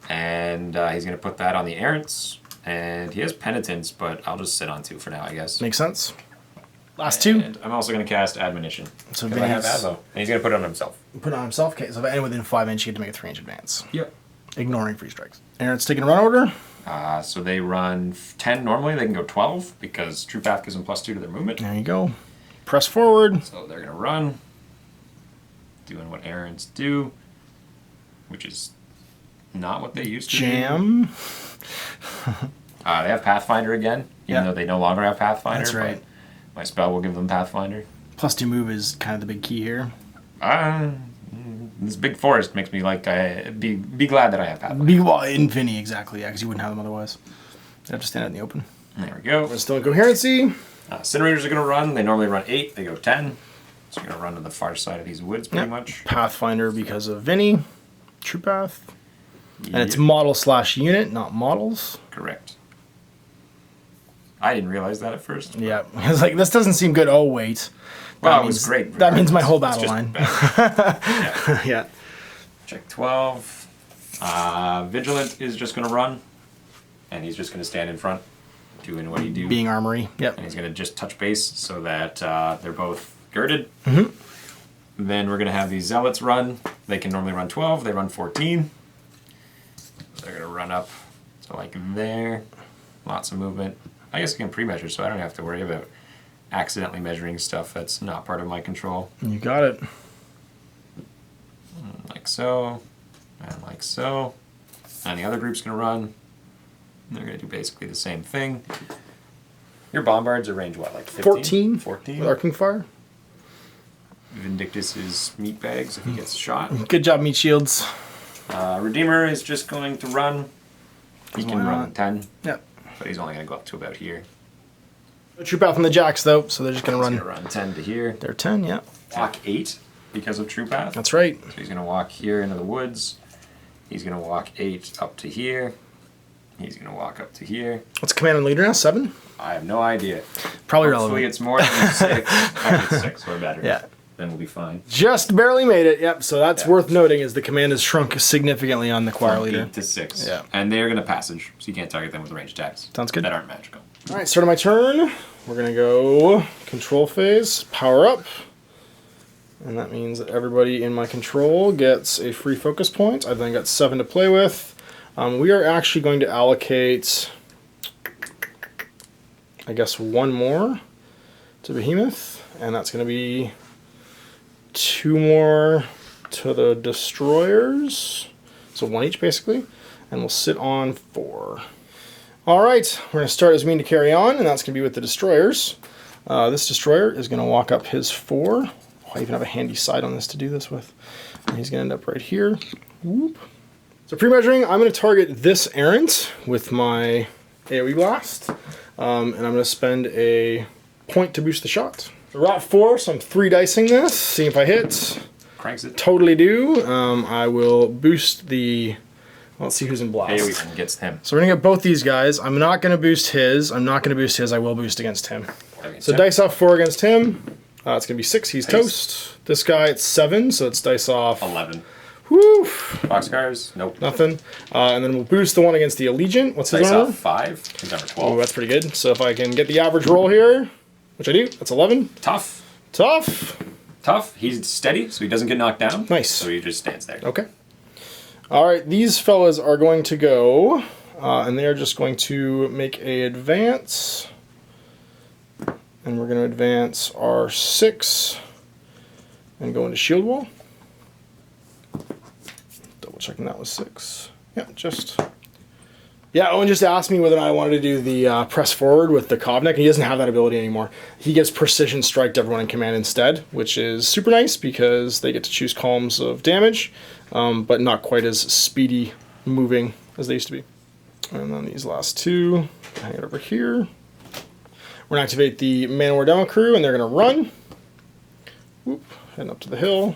And he's going to put that on the Errants. And he has Penitence, but I'll just sit on 2 for now, I guess. Makes sense. Last 2. And I'm also going to cast Admonition. So I have Advo. And he's going to put it on himself. Put it on himself. Okay, so if anyone within 5 inches, you get to make a 3-inch advance. Yep. Ignoring free strikes. Errant's taking a run order. So they run 10 normally. They can go 12 because True Path gives them +2 to their movement. There you go. Press forward. So they're going to run. Doing what Errants do. Which is not what they used to Jam. do. They have Pathfinder again, even though they no longer have Pathfinder. That's right. My spell will give them Pathfinder. +2 move is kind of the big key here. This big forest makes me like be glad that I have Pathfinder. Infinity, exactly, yeah, because you wouldn't have them otherwise. They'd have to stand out in the open. There we go. We're still in coherency. Incinerators are going to run. They normally run 8. They go 10. So you're going to run to the far side of these woods pretty much. Pathfinder because of Vinny. True Path. And it's model/unit, not models. Correct. I didn't realize that at first. Yeah. I was like, this doesn't seem good. Oh, wait. Well, it was great. That means my whole battle line. Yeah. Check 12. Vigilant is just going to run. And he's just going to stand in front, doing what he do. Being armory. Yep. And he's going to just touch base so that they're both girded. Mm-hmm. Then we're going to have these zealots run. They can normally run 12. They run 14. They're going to run up to like there. Lots of movement. I guess I can pre-measure, so I don't have to worry about accidentally measuring stuff that's not part of my control. You got it. Like so. And like so. And the other group's going to run. They're going to do basically the same thing. Your bombards are range what, like 15? 14. With arcing fire. Vindictus is meat bags if he gets shot. Good job, meat shields. Redeemer is just going to run. He can run 10. Yep. But he's only going to go up to about here. No troop out from the jacks, though, so they're just going to run. He's going to run 10 to here. They're 10, yeah. Walk 8 because of troop path. That's right. So he's going to walk here into the woods. He's going to walk 8 up to here. He's going to walk up to here. What's command and leader now? 7? I have no idea. Probably Hopefully relevant. it's more than 6. I think 6 or better. Yeah. Then we'll be fine. Just barely made it. Yep. So that's worth noting is the command has shrunk significantly on the choir From leader. 8 to 6. Yeah. And they're going to passage, so you can't target them with ranged attacks. Sounds good. That aren't magical. All right, start of my turn. We're going to go control phase, power up. And that means that everybody in my control gets a free focus point. I've then got 7 to play with. We are actually going to allocate, I guess, 1 more to Behemoth. And that's going to be 2 more to the destroyers. So 1 each, basically. And we'll sit on 4. All right, we're going to start as mean to carry on, and that's going to be with the destroyers. This destroyer is going to walk up his 4. Oh, I even have a handy side on this to do this with. And he's going to end up right here. Whoop. So pre-measuring, I'm going to target this errant with my AoE blast. And I'm going to spend a point to boost the shot. So we're at 4, so I'm 3 dicing this. See if I hit. Cranks it. Totally do. I will boost the... Let's see who's in blast. AoE gets him. So we're going to get both these guys. I'm not going to boost his. I'm not going to boost his. I will boost against him. So dice off 4 against him. It's going to be 6. He's toast. This guy, it's 7, so it's dice off... 11. Woo! Boxcars? Nope. Nothing. And then we'll boost the one against the Allegiant. What's his Dice armor? off 5. He's number 12. Oh, that's pretty good. So if I can get the average roll here, which I do, that's 11. Tough. Tough. Tough. He's steady, so he doesn't get knocked down. Nice. So he just stands there. Okay. All right, these fellas are going to go, and they are just going to make a advance. And we're going to advance our 6 and go into shield wall. Double checking that was 6. Yeah, just... Yeah, Owen just asked me whether or not I wanted to do the press forward with the Kovnik. He doesn't have that ability anymore. He gets precision strike to everyone in command instead, which is super nice because they get to choose columns of damage, but not quite as speedy moving as they used to be. And then these last 2, hang it over here. We're going to activate the Man-O-War Demo Crew, and they're going to run. Whoop, heading up to the hill.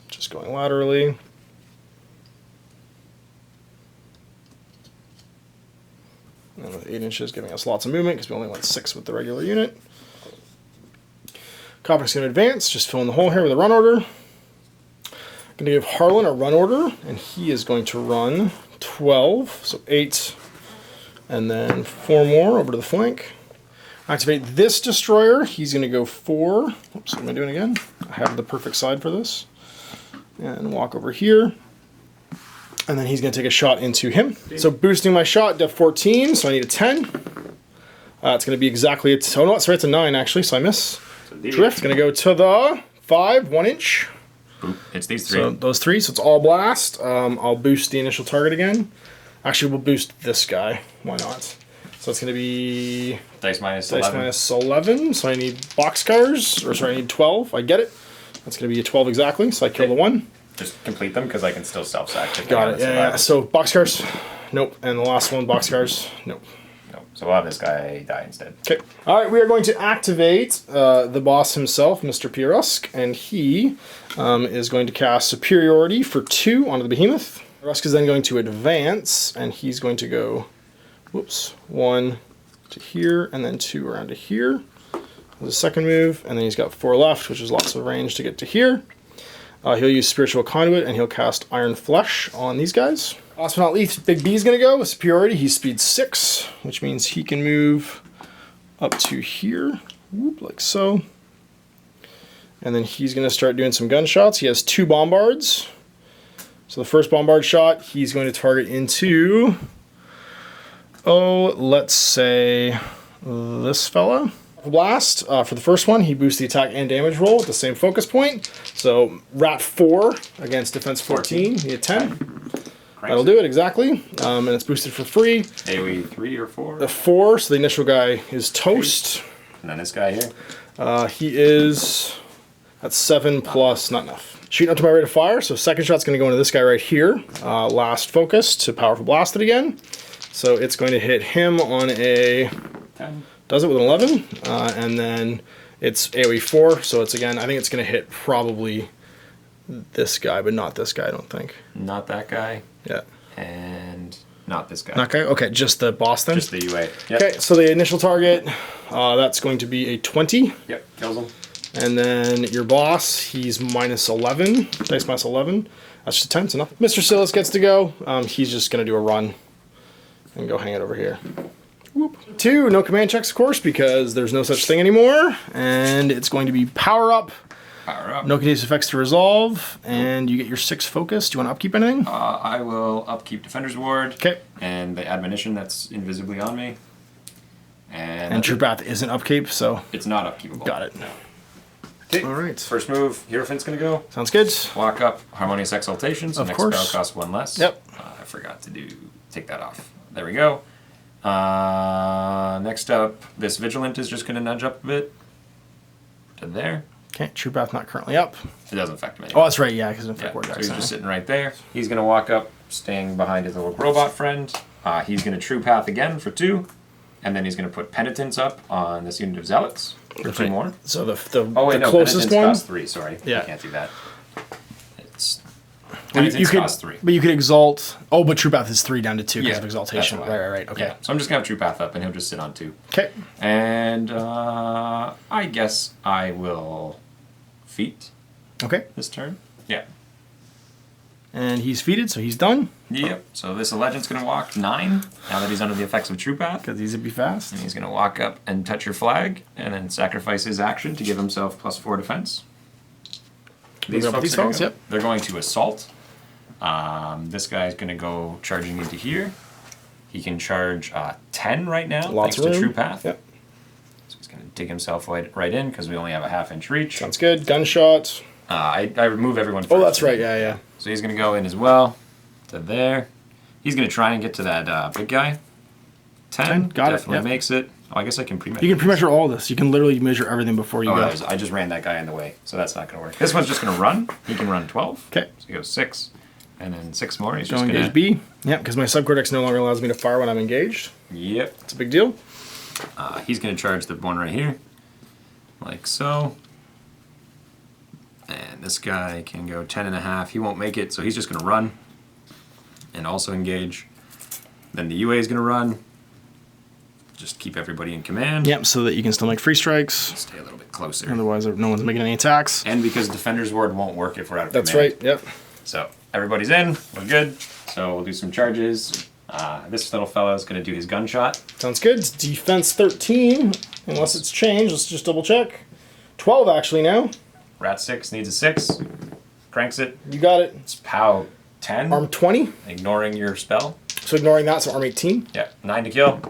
Just going laterally. And with 8 inches giving us lots of movement because we only went 6 with the regular unit. Kopnick's going to advance, just fill in the hole here with a run order. I'm going to give Harlan a run order, and he is going to run 12, so 8, and then 4 more over to the flank. Activate this destroyer, he's going to go 4. Oops, what am I doing again? I have the perfect side for this. And walk over here. And then he's going to take a shot into him. So boosting my shot, def 14, so I need a 10. It's going to be exactly a... Oh, no, sorry, it's a 9, actually, so I miss. Drift, going to go to the 5, 1 inch. Boop. It's these 3. So those 3, so it's all blast. I'll boost the initial target again. Actually, we'll boost this guy. Why not? So it's going to be... Dice minus 11. Dice minus 11, so I need boxcars. Or sorry, I need 12. I get it. That's going to be a 12 exactly, so I kill the 1. Just complete them because I can still self-sack. Got it, yeah. So boxcars, nope. And the last one, boxcars, nope. Nope. So we'll have this guy die instead. Okay. All right, we are going to activate the boss himself, Mr. Pierusk, and he is going to cast Superiority for 2 onto the Behemoth. Rusk is then going to advance, and he's going to go, 1 to here, and then 2 around to here. The second move, and then he's got 4 left, which is lots of range to get to here. He'll use Spiritual Conduit, and he'll cast Iron Flesh on these guys. Last but not least, Big B's going to go with Superiority. He's speed 6, which means he can move up to here, like so. And then he's going to start doing some gunshots. He has 2 bombards. So the first bombard shot, he's going to target into, let's say this fella. Blast, for the first one, he boosts the attack and damage roll with the same focus point. So Rat 4 against Defense 14, he had 10. That'll do it, exactly. And it's boosted for free. AoE 3 or 4? 4, so the initial guy is toast. And then this guy here? He is at 7 plus, not enough. Shooting up to my rate of fire, so second shot's going to go into this guy right here. Last focus to powerful blast it again. So it's going to hit him on a 10. Does it with an 11, and then it's AoE 4, so it's again, I think it's going to hit probably this guy, but not this guy, I don't think. Not that guy. Yeah. And not this guy. Not guy? Okay, just the boss then? Just the UA. Yep. Okay, so the initial target, that's going to be a 20. Yep, kills him. And then your boss, he's minus 11, dice minus 11. That's just a 10, it's enough. Mr. Silas gets to go. He's just going to do a run and go hang it over here. Whoop. 2, no command checks, of course, because there's no such thing anymore. And it's going to be power up. Power up. No contagious effects to resolve, and you get your 6 focus. Do you want to upkeep anything? I will upkeep Defender's Ward. Okay. And the admonition that's invisibly on me. And True Path isn't upkeep, so... It's not upkeepable. Got it. No. Okay. All right. First move, Hierophant's going to go. Sounds good. Walk up, Harmonious Exaltation, so of next course. spell costs 1 less. Yep. I forgot to take that off. There we go. Next up, this Vigilant is just going to nudge up a bit to there. Okay, True Path not currently up. It doesn't affect him Oh, anymore. that's right, yeah, because it doesn't affect Ward So Jackson. he's just sitting right there. He's going to walk up, staying behind his little robot friend. He's going to True Path again for 2. And then he's going to put Penitence up on this unit of Zealots for 2 more. So the Penitence closest one? costs 3, sorry. Yeah. I can't do that. It's... Well, Penitence costs 3. But you could exalt... Oh, but True Path is 3 down to 2 because Yeah, of exaltation. that's why. Right. Okay. Yeah. So I'm just going to have True Path up, and he'll just sit on 2. Okay. And I guess I will feat Okay. this turn. Yeah. And he's feated, so he's done. Yep. So this Legend's going to walk 9, now that he's under the effects of True Path. Because he's a be fast. And he's going to walk up and touch your flag, and then sacrifice his action to give himself +4 defense. These Look up folks these are gonna fellas, go- yep. They're going to assault. This guy's going to go charging into here. He can charge 10 right now, Lots thanks of to room. True Path. Yep. So he's going to dig himself right in, because we only have a half-inch reach. Sounds good. Gunshot. I remove everyone first. Oh, that's right. Yeah. So he's going to go in as well to there. He's going to try and get to that big guy. 10. Got it, Definitely yep. makes it. Oh, I guess I can pre-measure. You can pre-measure all this. You can literally measure everything before you Oh, go. I just ran that guy in the way, so that's not going to work. This one's just going to run. He can run 12. Okay. So he goes 6, and then 6 more. He's Go just going engage to... B. Yeah, because my subcortex no longer allows me to fire when I'm engaged. Yep. It's a big deal. He's going to charge the one right here, like so. And this guy can go 10.5. He won't make it, so he's just going to run and also engage. Then the UA is going to run. Just keep everybody in command. Yep, so that you can still make free strikes. Stay a little bit closer. Otherwise, no one's making any attacks. And because Defender's Ward won't work if we're out of That's command. right. Yep. So everybody's in. We're good. So we'll do some charges. This little fellow is going to do his gunshot. Sounds good. Defense 13, unless it's changed. Let's just double check. 12 actually now. Rat 6 needs a 6. Cranks it. You got it. It's POW 10. Arm 20. Ignoring your spell. So ignoring that, so arm 18. Yeah, 9 to kill.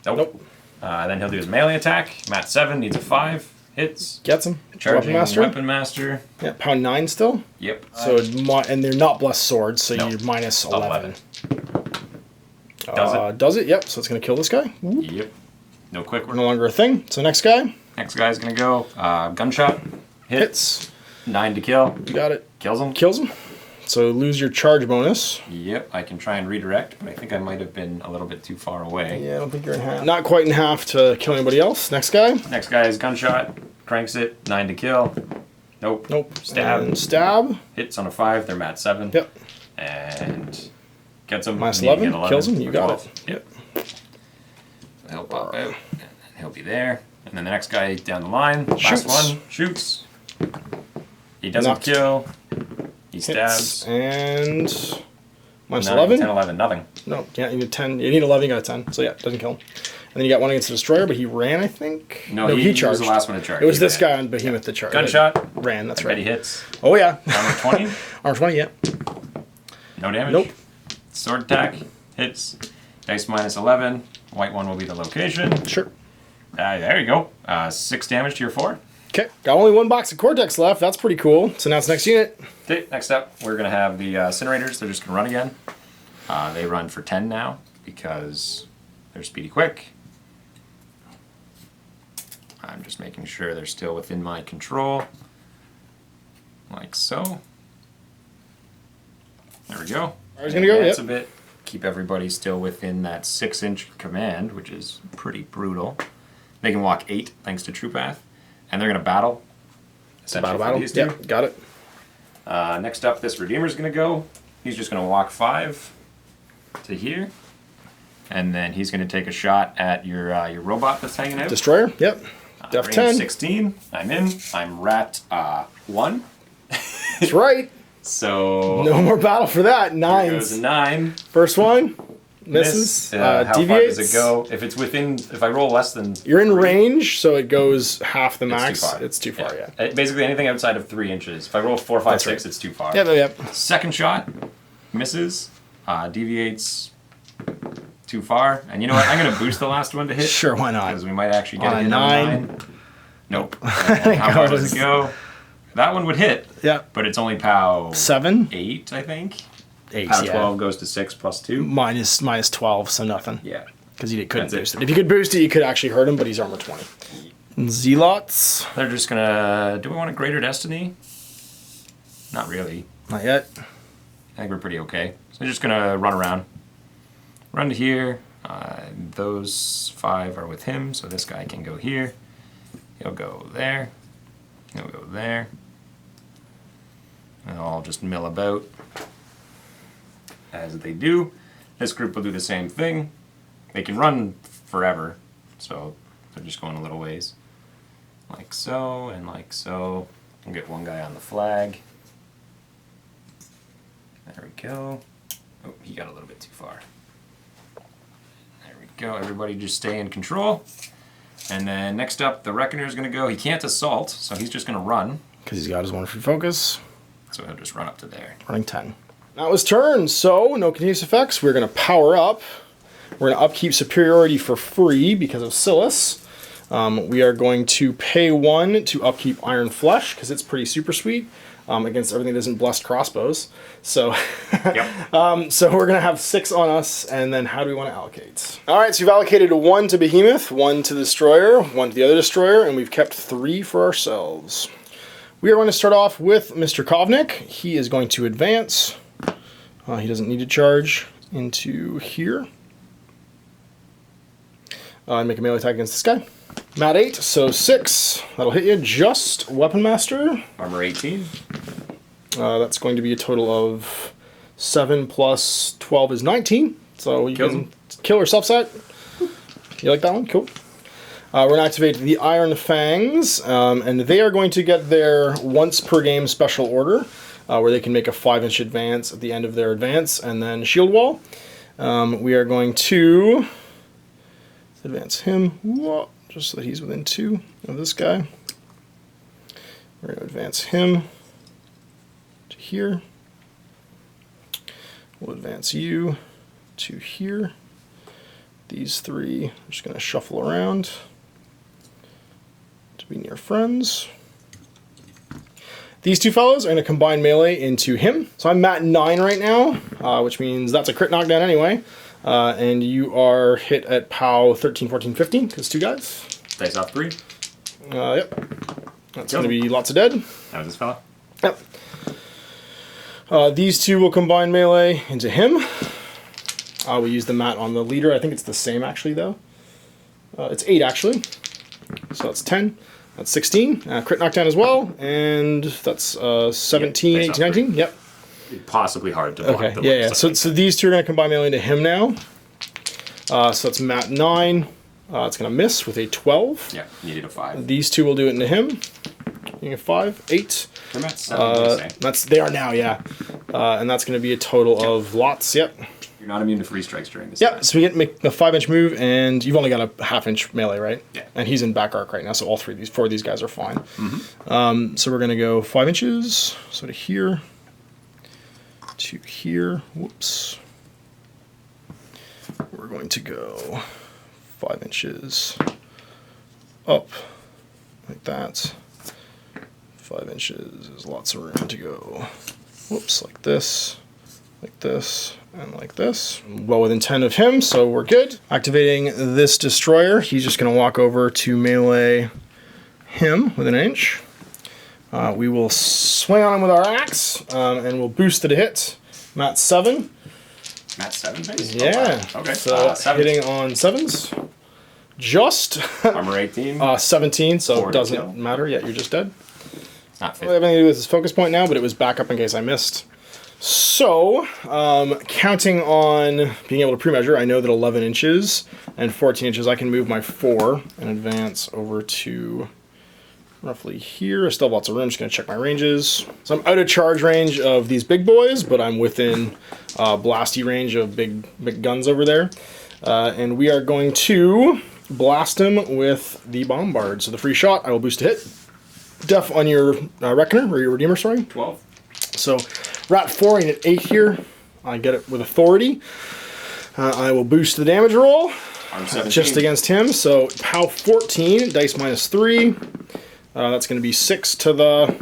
Nope. Then he'll do his melee attack. Mat 7 needs a 5. Hits. Gets him. Charging Weapon Master. Yeah, pound 9 still. Yep. So and they're not blessed swords, so No. you're minus 11. Does it? Does it? Yep. So it's gonna kill this guy. Yep. No quick work. No longer a thing. So next guy Next guy's gonna go gunshot. Hits. hits. 9 to kill. You got it. Kills him. Kills him. So lose your charge bonus. Yep, I can try and redirect, but I think I might have been a little bit too far away. Yeah, I don't think you're in half. Not quite in half to kill anybody else. Next guy. Next guy is gunshot. Cranks it. 9 to kill. Nope. Nope. Stab. And stab. Hits on a 5. They're mat 7. Yep. And gets him. Minus 11. Kills him. You got 12. it. Yep. So he'll pop out. And he'll be there. And then the next guy down the line. Shoots. Last one. Shoots. He doesn't Knocked. kill. He Hits. stabs. And minus No, 11. 10, 11, nothing. No, yeah, you need 10. You need 11, you got a 10. So yeah, doesn't kill him. And then you got one against the destroyer, but he ran, I think. No, he charged. was the last one to charge. It was He this ran. guy on Behemoth that charged. Gunshot. Ran, that's I right. bet he hits. Oh yeah. Armor 20. Armor 20, yeah. No damage. Nope. Sword attack. Hits. Dice minus 11. White one will be the location. Sure. There you go. 6 damage to your 4. Okay, got only one box of Cortex left. That's pretty cool. So now it's next unit. Okay, next up, we're going to have the Incinerators. They're just going to run again. They run for 10 now because they're speedy quick. I'm just making sure they're still within my control. Like so. There we go. I was going to go, Advance yep. a bit. Keep everybody still within that 6-inch command, which is pretty brutal. They can walk 8 thanks to True Path. And they're going to battle. Essentially for these two. Yeah, got it. Next up, this Redeemer's going to go. He's just going to walk 5 to here. And then he's going to take a shot at your robot that's hanging out. Destroyer, yep. Def Range 10. 16. I'm in. I'm rat 1. That's right. So No more battle for that. here goes a 9s. 9. First one. Misses. How far deviates. does it go? If it's within, if I roll less than... You're in range, so it goes half the It's max. too far. It's too far, yeah. Basically anything outside of 3 inches. If I roll 4, 5, That's 6, right. it's too far. Yep. Second shot, misses, deviates too far. And you know what? I'm going to boost the last one to hit. Sure, why not? Because we might actually get On a a hit on 9. 9. Nope. And how far does goes- it go? That one would hit, Yeah. but it's only POW 7? 8, I think. 8, POW yeah. 12 goes to 6 plus 2. Minus 12, so nothing. Yeah. Because you couldn't That's it. boost it. If you could boost it, you could actually hurt him, but he's armor 20. Zealots? They're just going to... Do we want a Greater Destiny? Not really. Not yet. I think we're pretty okay. So they're just going to run around. Run to here. Those 5 are with him, so this guy can go here. He'll go there. He'll go there. And they'll all just mill about as they do. This group will do the same thing. They can run forever, so they're just going a little ways. Like so, and like so. We'll get one guy on the flag. There we go. Oh, he got a little bit too far. There we go. Everybody just stay in control. And then next up, the Reckoner is going to go. He can't assault, so he's just going to run. Because he's got his one free focus. So he'll just run up to there. Running 10. That was turn, so no continuous effects. We're going to power up. We're going to upkeep superiority for free because of Silas. We are going to pay 1 to upkeep Iron Flesh because it's pretty super sweet against everything that isn't blessed crossbows. So, Yep. so we're going to have 6 on us, and then how do we want to allocate? All right, so you've allocated 1 to Behemoth, 1 to the Destroyer, 1 to the other Destroyer, and we've kept 3 for ourselves. We are going to start off with Mr. Kovnik. He is going to advance. He doesn't need to charge into here. And make a melee attack against this guy. Mat 8, so 6. That'll hit you. Just Weapon Master. Armor 18. That's going to be a total of 7 plus 12 is 19. So you Kills can him. kill or self-set. You like that one? Cool. We're going to activate the Iron Fangs, and they are going to get their once per game special order, where they can make a 5-inch advance at the end of their advance, and then shield wall. We are going to advance him, just so that he's within 2 of this guy. We're going to advance him to here. We'll advance you to here. These 3, I'm just going to shuffle around to be near friends. These 2 fellows are going to combine melee into him. So I'm mat 9 right now, which means that's a crit knockdown anyway. And you are hit at POW 13, 14, 15, because 2 guys. Dice off 3. Yep. That's going to be lots of dead. That was this fella. Yep. These two will combine melee into him. We use the mat on the leader. I think it's the same actually though. It's 8 actually. So that's 10. That's 16. Crit knockdown as well. And that's 17, 18, 19. Yep. Possibly hard to block. Okay, yeah. So these two are going to combine melee into him now. So that's mat 9. It's going to miss with a 12. Yeah, you need a 5. These two will do it into him. You get 5, 8. They're mat 7, They are now, yeah. And that's going to be a total of lots, yep. You're not immune to free strikes during this. Yep, so we get a 5-inch move, and you've only got a 1/2-inch melee, right? Yeah. And he's in back arc right now, so all 4 of these guys are fine. Mm-hmm. So we're going to go 5 inches, so to here, to here, whoops. We're going to go 5 inches up, like that. 5 inches, there's lots of room to go, whoops, like this, and like this. Well within 10 of him, so we're good. Activating this destroyer, he's just going to walk over to melee him with an inch. We will swing on him with our axe, and we'll boost it a hit. Mat 7. Mat 7 base? Yeah. Oh, wow. Okay. So hitting on 7s. Just. Armor 18. 17, so it doesn't kill. matter. Yeah, you're just dead. Not 50. I have anything to do with his focus point now, but it was back up in case I missed. So, counting on being able to pre-measure, I know that 11 inches and 14 inches, I can move my 4 and advance over to roughly here. I still have lots of room, just gonna check my ranges. So I'm out of charge range of these big boys, but I'm within blasty range of big guns over there. And we are going to blast him with the bombard. So the free shot, I will boost a hit. Def on your Reckoner, or your Redeemer, sorry. 12. So, rat 4 and at 8 here. I get it with authority. I will boost the damage roll. Just against him. So, POW 14, dice minus 3. That's going to be 6 to the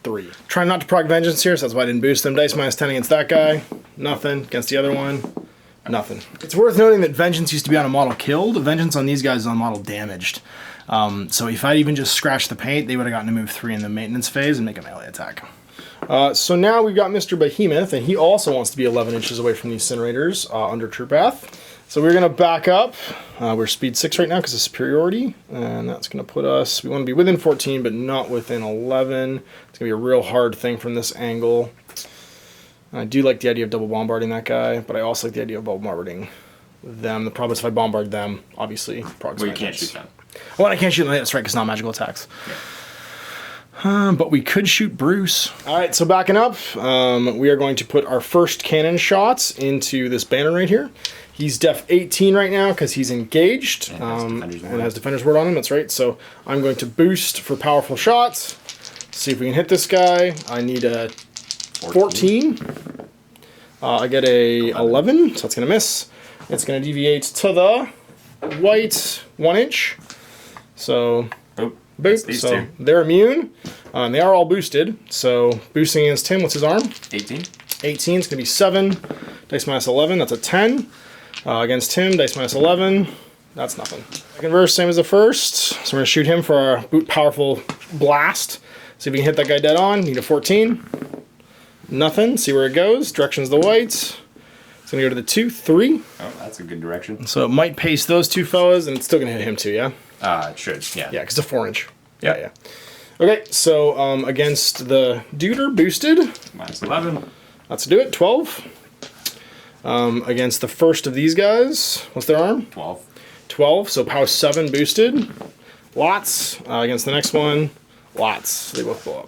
3. Trying not to proc Vengeance here, so that's why I didn't boost them. Dice minus 10 against that guy. Nothing. Against the other one. Nothing. It's worth noting that Vengeance used to be on a model killed. Vengeance on these guys is on model damaged. So if I'd even just scratched the paint, they would have gotten to move 3 in the maintenance phase and make a melee attack. So now we've got Mr. Behemoth, and he also wants to be 11 inches away from these incinerators under Troop Path. So we're going to back up. We're speed 6 right now because of superiority, and that's going to put us, we want to be within 14, but not within 11. It's going to be a real hard thing from this angle. I do like the idea of double bombarding that guy, but I also like the idea of bombarding them. The problem is if I bombard them, obviously, well, you can't shoot them. Well, I can't shoot them, that's right, because it's not magical attacks. Yeah. But we could shoot Bruce. Alright, so backing up, we are going to put our first cannon shots into this banner right here. He's def 18 right now because he's engaged, and has Defender's Ward on him, that's right. So I'm going to boost for powerful shots. See if we can hit this guy. I need a 14. I get a 11, so that's going to miss. It's going to deviate to the white 1 inch. So, boop. So they're immune. They are all boosted. So boosting against him, what's his arm? 18. 18 is going to be 7. Dice minus 11, that's a 10. Against him, dice minus 11. That's nothing. Second verse, same as the first. So we're going to shoot him for our boot powerful blast. See if we can hit that guy dead on. Need a 14. Nothing. See where it goes. Direction's the white. It's going to go to the 2, 3. Oh, that's a good direction. So it might pace those two fellas, and it's still going to hit him too, yeah? It should, yeah. Yeah, because it's a 4 inch. Yeah. Okay, so against the duder, boosted. Minus 11. Let's do it, 12. Against the first of these guys, what's their arm? 12. 12, so POW 7 boosted. Lots. Against the next one, lots. They both blow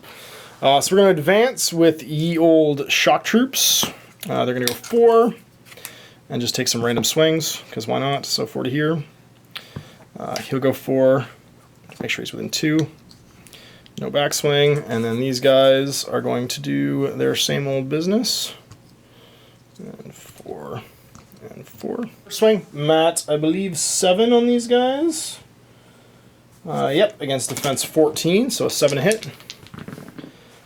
up. So we're going to advance with ye old shock troops. They're going to go 4 and just take some random swings, because why not? So 4 to here. He'll go 4. Make sure he's within 2. No backswing. And then these guys are going to do their same old business. And 4 and 4. Swing. Mat, I believe 7 on these guys. Yep, against defense 14, so a 7 hit.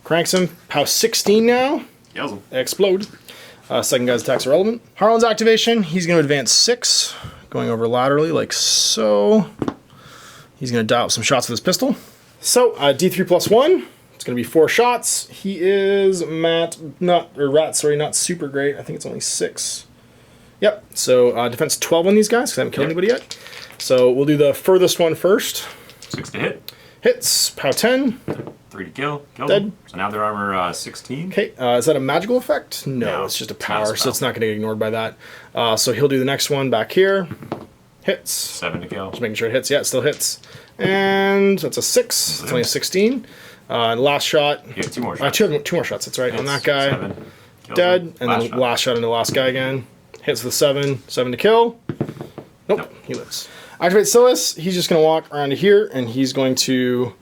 Cranks him. POW 16 now. Yells him. Explode. Second guy's attacks are relevant. Harlan's activation, he's going to advance 6, going over laterally like so. He's going to dial up some shots with his pistol. So, D3 plus 1, It's going to be 4 shots. He is not super great. I think it's only 6. Yep. So defense 12 on these guys because I haven't killed anybody yet. So we'll do the furthest one first. 6 to hit. Hits. Pow 10. 3 to kill. Kill Dead. them. So now their armor 16. Okay. Is that a magical effect? No, No, it's just a it's not a power, so spell. it's not going to get ignored by that. So he'll do the next one back here. Hits. 7 to kill. Just making sure it hits. Yeah, it still hits. And that's a 6. It's only a 16. Last shot. You have 2 more shots. Two more shots. That's right. Hits, on that guy. 7. Kills Dead. him. And then last shot on the last guy again. Hits the 7. 7 to kill. Nope. He lives. Activate Silas. He's just going to walk around to here, and he's going to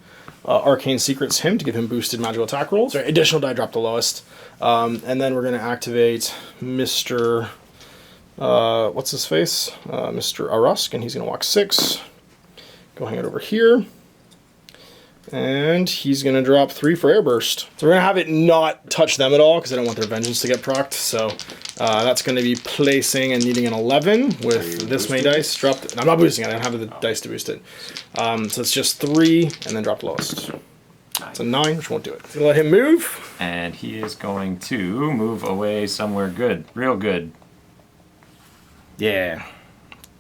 Arcane Secrets him to give him boosted magical attack rolls. Sorry, additional die drop the lowest. And then we're going to activate Mr. What's his face? Mr. Arusk, and he's going to walk 6. Go hang it over here. And he's going to drop 3 for Airburst. So we're going to have it not touch them at all because I don't want their Vengeance to get procced. So that's going to be placing and needing an 11 with this many dice. Dropped. I'm not boosting it. I don't have the dice to boost it. So it's just 3 and then drop the lowest. It's a 9, which won't do it. So let him move. And he is going to move away somewhere good. Real good. Yeah.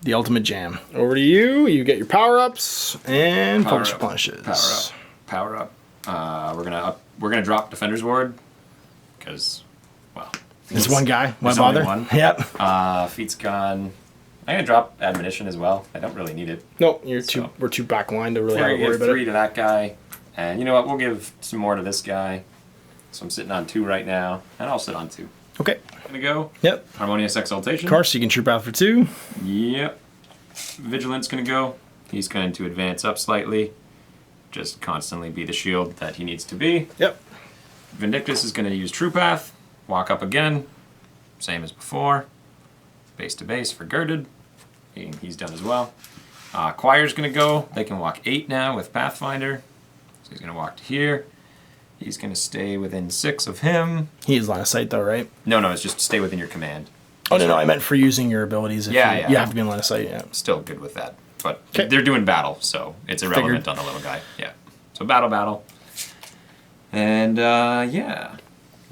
The ultimate jam. Over to you. You get your power-ups and focus replenishes. Power up. We're gonna drop Defender's Ward because, well, There's one guy. Why there's only bother? one. Yep. Feet's gone. I'm gonna drop Admonition as well. I don't really need it. No, we're too backlined to really We're have gonna to worry give about 3 it. to that guy, and you know what? We'll give some more to this guy. So I'm sitting on 2 right now, and I'll sit on 2. Okay. Gonna go. Yep. Harmonious Exaltation. Of course, you can troop out for 2. Yep. Vigilance gonna go. He's going to advance up slightly. Just constantly be the shield that he needs to be. Yep. Vindictus is going to use True Path. Walk up again. Same as before. Base to base for Girded. He's done as well. Choir's going to go. They can walk 8 now with Pathfinder. So he's going to walk to here. He's going to stay within 6 of him. He is line of sight, though, right? No, it's just stay within your command. Oh, no, I meant for using your abilities. If Yeah. You have to be in line of sight, yeah. Still good with that. But 'Kay. they're doing battle, so it's irrelevant Figured. on the little guy. Yeah. So battle. And yeah.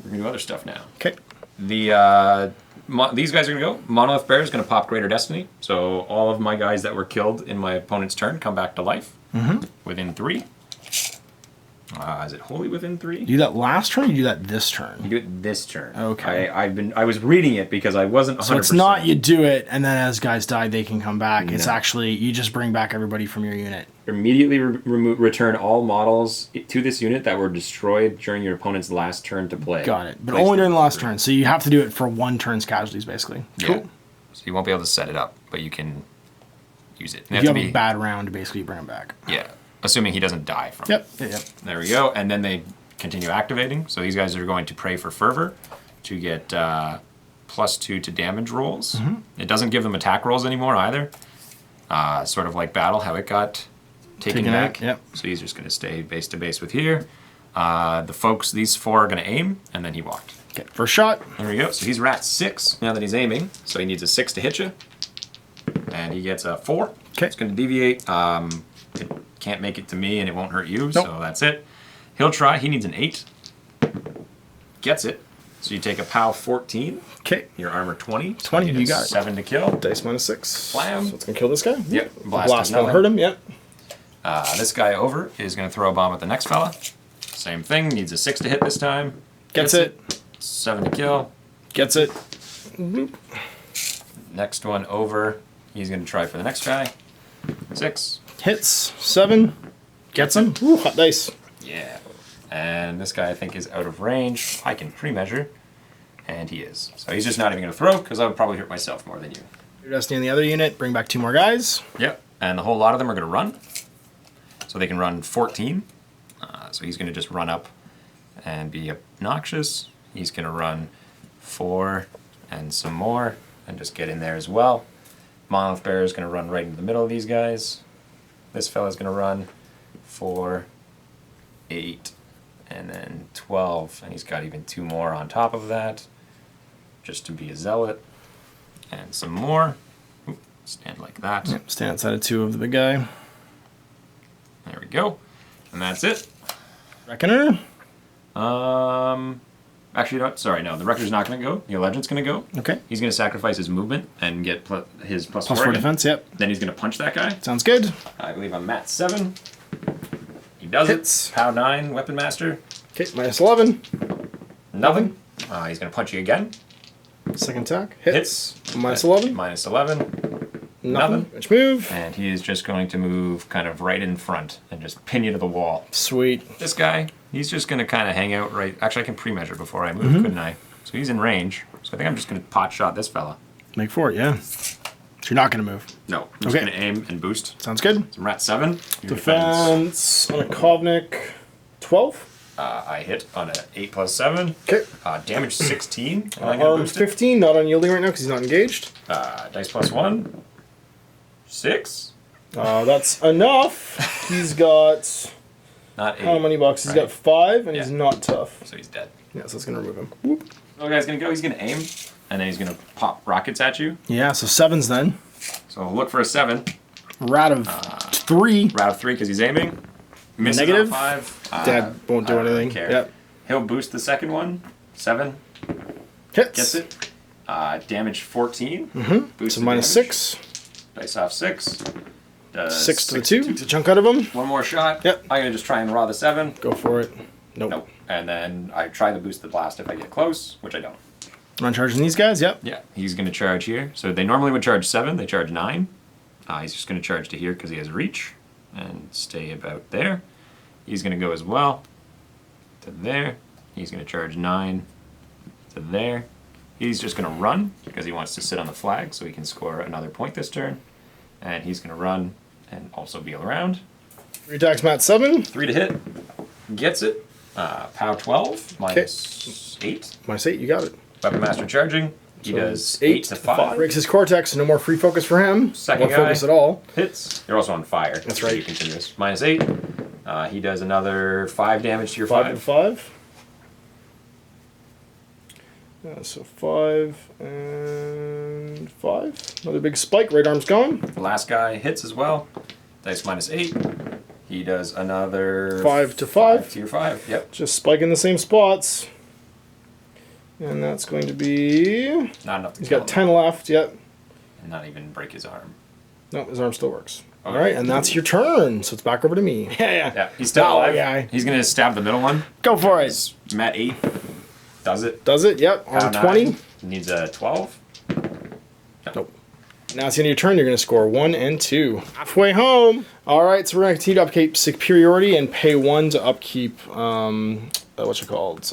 We're going to do other stuff now. Okay. These guys are going to go. Monolith Bear is going to pop Greater Destiny. So all of my guys that were killed in my opponent's turn come back to life within 3. Is it wholly within 3? You do that last turn or you do that this turn? You do it this turn. Okay. I was reading it because I wasn't 100%. So it's not you do it and then as guys die they can come back. It's No. actually you just bring back everybody from your unit. Immediately return all models to this unit that were destroyed during your opponent's last turn to play. Got it. But Place only them during the last through. turn. So you have to do it for one turn's casualties basically. Yeah. Cool. So you won't be able to set it up, but you can use it. If you have a bad round, basically you bring them back. Yeah. Assuming he doesn't die from Yep. it. Yep. There we go. And then they continue activating. So these guys are going to pray for Fervor to get +2 to damage rolls. It doesn't give them attack rolls anymore either. Sort of like Battle, how it got taken back. Yep. So he's just going to stay base to base with here. These 4 are going to aim, and then he walked. Okay. First shot. There we go. So he's rat 6 now that he's aiming. So he needs a 6 to hit you. And he gets a 4. Okay. It's going to deviate. It can't make it to me, and it won't hurt you. Nope. So that's it. He'll try. He needs an 8. Gets it. So you take a POW 14. Okay. Your armor 20. So 20, he you gets got it. 7 to kill. Dice -6. Slam. So it's gonna kill this guy. Yep. Blast does won't nothing. hurt him. Yep. This guy over is going to throw a bomb at the next fella. Same thing. Needs a 6 to hit this time. Gets it. 7 to kill. Gets it. Next one over. He's going to try for the next guy. 6. Hits. 7. Gets him. Ooh, hot dice. Yeah. And this guy, I think, is out of range. I can pre-measure. And he is. So he's just not even going to throw, because I would probably hurt myself more than you. Your Destiny in the other unit. Bring back 2 more guys. Yep. And the whole lot of them are going to run. So they can run 14. So he's going to just run up and be obnoxious. He's going to run 4 and some more and just get in there as well. Monolith Bear is going to run right into the middle of these guys. This fella's going to run 4, 8, and then 12. And he's got even 2 more on top of that just to be a zealot. And some more. Oop, stand like that. Yep. Stand outside of 2 of the big guy. There we go. And that's it. Reckoner. Actually, no, sorry, no. The Wrecker's not going to go. Your Legend's going to go. Okay. He's going to sacrifice his movement and get his plus Plus 4 4 again. defense, yep. Then he's going to punch that guy. Sounds good. I believe I'm Mat 7. He does Hits. it. POW 9, Weapon Master. Okay, minus 11. Nothing. He's going to punch you again. Second attack. Hits. Minus 11. Minus 11. Nothing. Which move? And he is just going to move kind of right in front and just pin you to the wall. Sweet. This guy, he's just going to kind of hang out right... Actually, I can pre-measure before I move, couldn't I? So he's in range. So I think I'm just going to pot shot this fella. Make for it, yeah. So you're not going to move. No. I'm just going to aim and boost. Sounds good. So I'm at 7. Defense on a Kovnik, 12. I hit on an 8 plus 7. Okay. Damage 16. Am I gonna Arm boost it? 15, not unyielding right now because he's not engaged. Dice plus 1. 6. That's enough. He's got... Not 8. How many bucks? He's got 5, and he's not tough. So he's dead. Yeah, so it's going to remove him. Whoop. So the guy's going to go. He's going to aim. And then he's going to pop rockets at you. Yeah, so 7s then. So look for a 7. Rat of 3. Rat of 3 because he's aiming. Misses Negative. on 5. Dad won't do anything. Care. Yep. He'll boost the second one. 7. Hits. Gets it. Damage 14. Boost So the minus damage. 6. Dice off 6. Does 6 to the 2. It's a chunk out of him. One more shot. Yep. I'm going to just try and raw the 7. Go for it. Nope. Nope. And then I try to boost the blast if I get close, which I don't. Run charging these guys? Yep. Yeah, he's going to charge here. So they normally would charge 7, they charge 9. He's just going to charge to here because he has reach and stay about there. He's going to go as well to there. He's going to charge 9 to there. He's just going to run because he wants to sit on the flag so he can score another point this turn. And he's going to run and also be around. 3 attacks, Mat 7. 3 to hit. Gets it. POW 12 minus 8. Minus 8, you got it. Weapon Master charging. He So does 8 8 to 5. Breaks his cortex, so no more free focus for him. Second no focus guy. at all. Hits. You're also on fire. That's so right. You consider this. Minus 8. He does another 5 damage to your 5 5. and 5. So 5 and 5. Another big spike. Right arm's gone. The last guy hits as well. Dice minus 8. He does another 5 to 5. to your 5. Yep. Just spike in the same spots. And that's going to be... Not enough to He's kill got him. 10 left. Yep. And not even break his arm. No, his arm still works. Okay. All right, and that's your turn. So it's back over to me. Yeah. Yeah, he's still Oh, alive. yeah. He's going to stab the middle one. Go for it. He's Mat 8. Does it. Does it? Yep. POW On 9. 20. Needs a 12. Nope. Now it's the end of your turn. You're going to score 1 and 2. Halfway home. All right, so we're going to continue to upkeep superiority and pay 1 to upkeep, what's it called?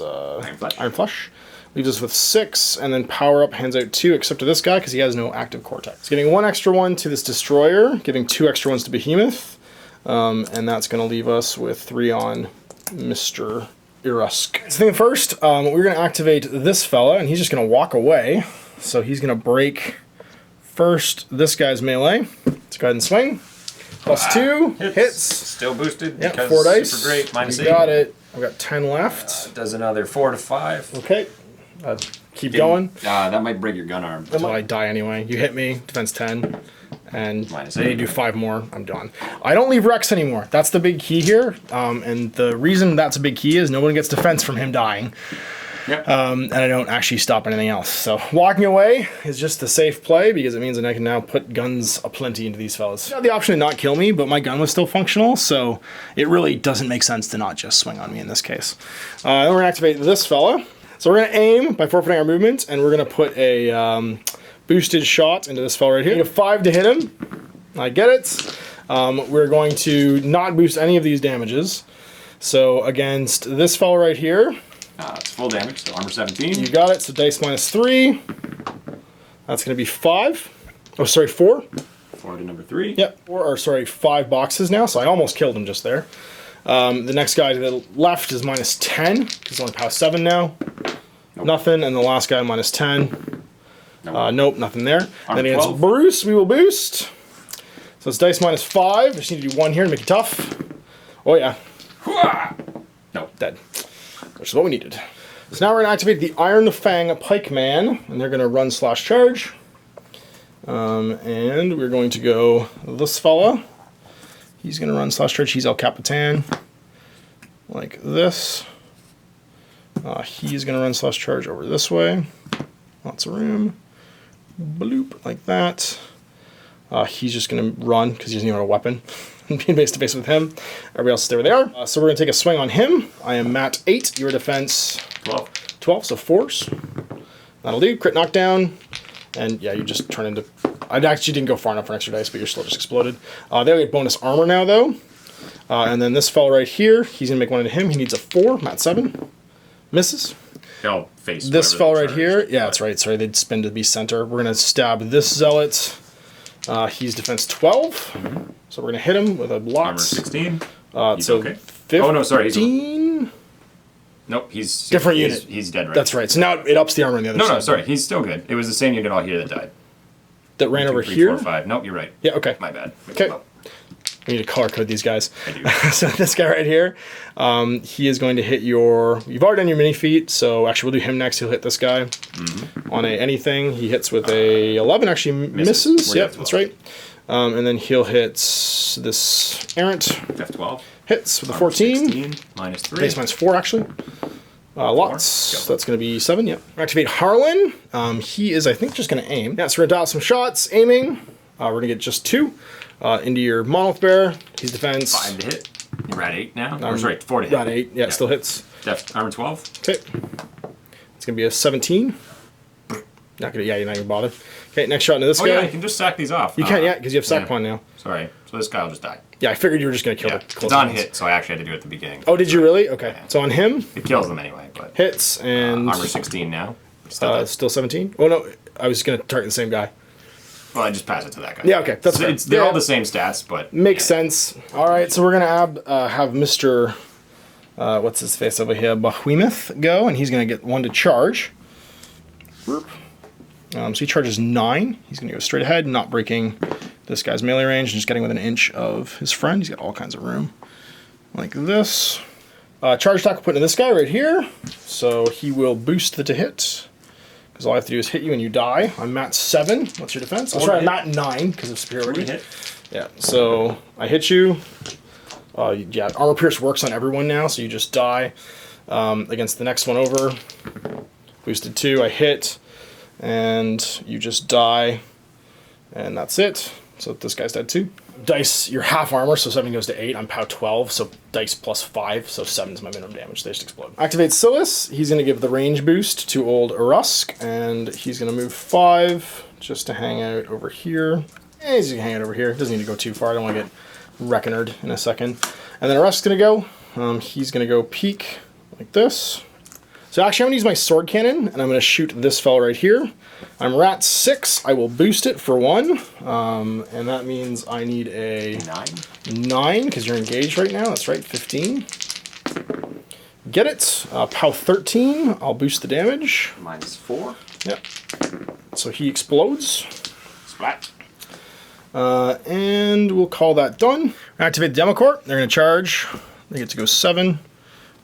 Iron Flush. Leaves us with 6, and then power up hands out 2, except to this guy because he has no active cortex. Getting 1 extra 1 to this destroyer, giving 2 extra 1s to Behemoth, and that's going to leave us with 3 on Mr. Irusk. So first, we're going to activate this fella, and he's just going to walk away. So he's going to break first this guy's melee. Let's go ahead and swing. Plus 2 hits. Still boosted. Yep, because 4 dice. Super great. Minus You 8. got it. I've got 10 left. Does another 4 to 5. Okay. Keep going. That might break your gun arm. Until I die anyway. You hit me, defense 10, and Minus then you 8. do 5 more, I'm done. I don't leave Rex anymore. That's the big key here, and the reason that's a big key is no one gets defense from him dying, Yep. and I don't actually stop anything else. So walking away is just the safe play because it means that I can now put guns aplenty into these fellas. I had the option to not kill me, but my gun was still functional, so it really doesn't make sense to not just swing on me in this case. Then we're going to activate this fella. So we're going to aim by forfeiting our movement, and we're going to put a boosted shot into this fella right here. Need a 5 to hit him. I get it. We're going to not boost any of these damages. So against this fella right here, It's full damage, so armor 17. you got it. So dice minus 3. That's going to be 5. Oh, sorry, 4. 4 to number 3. Yep. 5 boxes now. So I almost killed him just there. The next guy to the left is minus 10. He's only POW 7 now. Nope. Nothing. And the last guy minus 10. Nope. Nope, nothing there. Armor And then against 12. Bruce, we will boost. So it's dice minus 5. Just need to do 1 here to make it tough. Oh yeah, Hooah! No. dead. Which is what we needed. So now we're going to activate the Iron Fang Pike Man, and they're going to run slash charge. And we're going to go this fella. He's going to run slash charge. He's El Capitan. Like this. He's going to run slash charge over this way. Lots of room. Bloop, like that. He's just going to run because he doesn't even have a weapon. Being face to face with him. Everybody else stay where they are. So we're going to take a swing on him. I am Matt 8. Your defense 12. 12, so 4s. That'll do. Crit knockdown. And yeah, you just turn into... I actually didn't go far enough for an extra dice, but you're still just exploded. They'll get bonus armor now, though. And then this fella right here, he's going to make one into him. He needs a 4. Matt 7. Misses. They'll face This fella right here. Yeah, that's right. Sorry, they'd spin to be center. We're going to stab this zealot. He's defense 12. So we're going to hit him with a lot. Armor 16. He's so okay. 15. Oh, no, sorry. Nope, he's... Different unit. He's dead right. That's right. So now it ups the armor on the other side. No, sorry. He's still good. It was the same unit all here that died. That ran 1, 2, over 3, here? 4, 5. Nope, you're right. Yeah, okay. My bad. Okay. We need to color code these guys. I do. So this guy right here, he is going to hit your... You've already done your mini feat, so actually we'll do him next. He'll hit this guy. On a anything. He hits with a 11, actually misses. Yep, that's right. And then he'll hit this errant. F12. Hits with a 14. 16, minus 3. Base minus 4, actually. Lots. So that's going to be 7, yep. Activate Harlan. He is, I think, just going to aim. Yeah, so we're going to dial some shots. Aiming. We're going to get just 2 into your Monolith Bear. He's defense. 5 to hit. You're at 8 now. Or sorry, 4 to hit. At 8. Yeah, it still hits. Armor 12. Okay. It's going to be a 17. Not gonna, yeah, you're not going to bother. Okay, next shot into this guy. Oh, yeah, you can just sack these off. You can, yeah, because you have sack point now. Sorry. So this guy will just die. Yeah, I figured you were just going to kill the It's on hit, so I actually had to do it at the beginning. Oh, did you really? Okay. Yeah. So on him. It kills them anyway, but... Hits and... armor 16 now. Still still 17? Oh, no. I was going to target the same guy. Well, I just pass it to that guy. Yeah, okay. That's fair. They're all the same stats, but... Makes sense. All right, so we're going to have Mr. What's his face over here? Behemoth go, and he's going to get 1 to charge. So he charges 9. He's going to go straight ahead, not breaking this guy's melee range, and just getting within an inch of his friend. He's got all kinds of room. Like this. Charge attack will put into this guy right here. So he will boost the to hit. Because all I have to do is hit you and you die. I'm Matt 7. What's your defense? Oh, sorry, I'm Matt 9 because of superiority. Hit. Yeah, so I hit you. Yeah, Armor Pierce works on everyone now, so you just die. Against the next one over. Boosted 2, I hit. And you just die. And that's it. So this guy's dead too. Dice, you're half armor, so 7 goes to 8. I'm POW 12, so dice plus 5, so 7 is my minimum damage. They just explode. Activate Silas. He's going to give the range boost to old Urusk, and he's going to move 5 just to hang out over here. Yeah, he's going to hang out over here. Doesn't need to go too far. I don't want to get reckonered in a second. And then Urusk's going to go. He's going to go peek like this. So actually, I'm going to use my sword cannon, and I'm going to shoot this fella right here. I'm Rat 6. I will boost it for 1, and that means I need a 9 because you're engaged right now. That's right, 15. Get it. POW 13. I'll boost the damage. Minus 4. Yep. So he explodes. Splat. And we'll call that done. Activate the Democorp. They're going to charge. They get to go 7.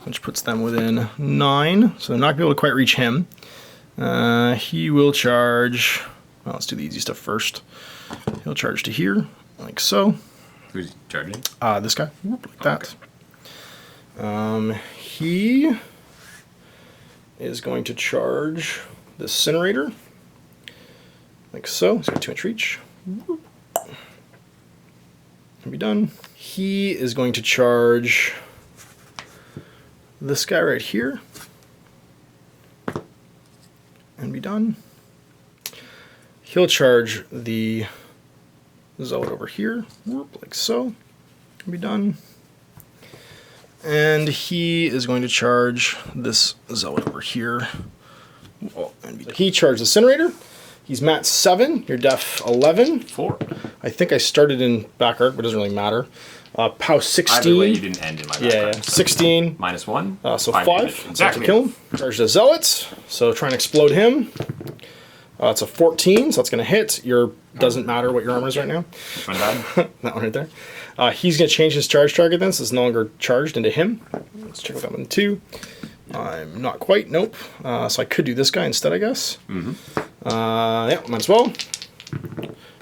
Which puts them within 9, so they're not going to be able to quite reach him. He will charge... Well, let's do the easy stuff first. He'll charge to here, like so. Who's charging? This guy, like that. He is going to charge the Incinerator, like so. He's got 2-inch reach. Can be done. He is going to charge... this guy right here and be done. He'll charge the zealot over here, like so, and be done. And he is going to charge this zealot over here. And be done. He charged the Incinerator. He's Matt 7, you're def 11. 4. I think I started in back arc, but it doesn't really matter. POW 16. Either way, you didn't end in my back yeah, 16. Minus 1. So 5. Exactly. To kill him. Charge the Zealots. So try and explode him. It's a 14, so that's going to hit. Doesn't matter what your armor is right now. Which one died? That one right there. He's going to change his charge target then, so it's no longer charged into him. Let's check with that one too. I'm not quite. Nope. So I could do this guy instead, I guess. Yeah, might as well.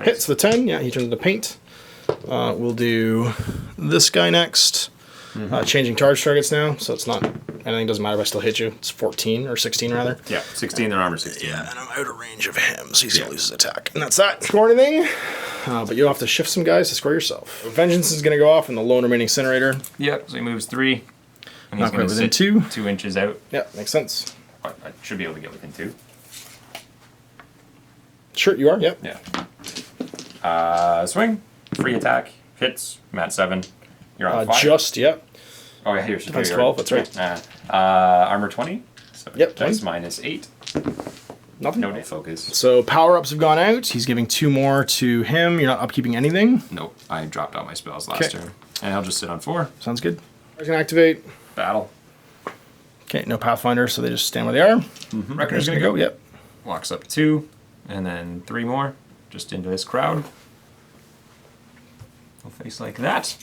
Hits the 10. Yeah, he turns into paint. We'll do this guy next. Changing charge targets now, so it's not Anything doesn't matter if I still hit you. It's 14 or 16 rather. Yeah, 16, their armor 16. Yeah, and I'm out of range of him, so he's gonna lose his attack. And that's that. Score anything, but you'll have to shift some guys to score yourself. Vengeance is gonna go off in the lone remaining incinerator. Yep, so he moves 3. And Not quite within 2. 2 inches out. Yeah, makes sense. I should be able to get within 2. Sure, you are, yep. Yeah. Swing, free attack, hits, Mat 7. You're on 5. Just, yep. Oh, yeah, here's Defense 12, that's right. Armor 20. So Yep, dice 20. minus 8. Nothing. No day focus. So power-ups have gone out. He's giving 2 more to him. You're not upkeeping anything. Nope, I dropped out my spells last turn. And I'll just sit on 4. Sounds good. I can activate. Battle. Okay, no Pathfinder, so they just stand where they are. Reckoner's gonna go, yep. Walks up 2, and then 3 more, just into this crowd. He'll face like that.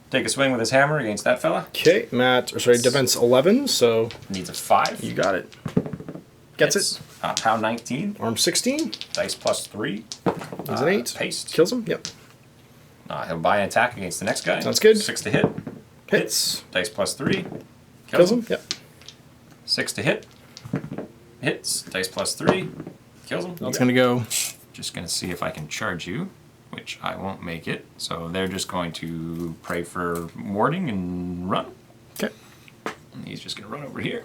Take a swing with his hammer against that fella. Okay, defense 11, so Needs a 5. you got it. Gets Hits. it. Pound 19. Arm 16. Dice plus 3. Needs an 8. Paste. Kills him, yep. He'll buy an attack against the next guy. Sounds good. 6 to hit. Hits. Dice plus 3. Kills him, yep. 6 to hit. Hits. Dice plus 3. Kills him. It's gonna go. Just gonna see if I can charge you, which I won't make it. So they're just going to pray for warding and run. Okay. And he's just gonna run over here.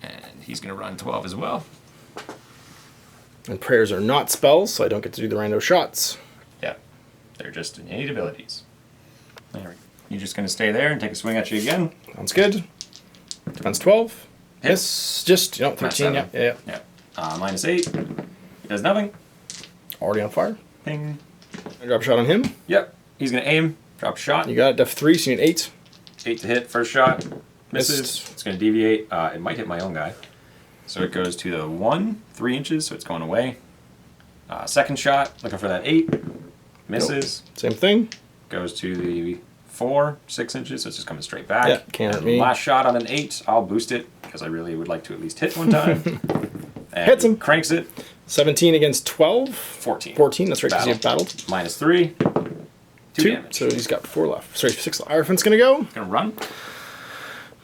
And he's gonna run 12 as well. And prayers are not spells, so I don't get to do the rando shots. Yeah. They're just innate abilities. There we go. You're just gonna stay there and take a swing at you again. Sounds good. Defense 12. Hits. Yes, just, 13, yeah, yeah, yeah. Yeah. Minus 8. He does nothing. Already on fire. Ping. I drop a shot on him. Yep. He's gonna aim. Drop a shot. You got it, def 3, so you need 8. 8 to hit. First shot. Misses. Missed. It's gonna deviate. It might hit my own guy. So it goes to the 1, 3 inches, so it's going away. Second shot, looking for that 8. Misses. Nope. Same thing. Goes to the 4, 6 inches, so it's just coming straight back. Yeah, can't hurt And me. Last shot on an 8, I'll boost it, because I really would like to at least hit one time. And Hits him. Cranks it. 17 against 12. 14. 14, that's right, because you have Battle. battled. Minus 3. 2 damage. So he's got 4 left. Sorry, 6 left. Hierophant's gonna go. Gonna run.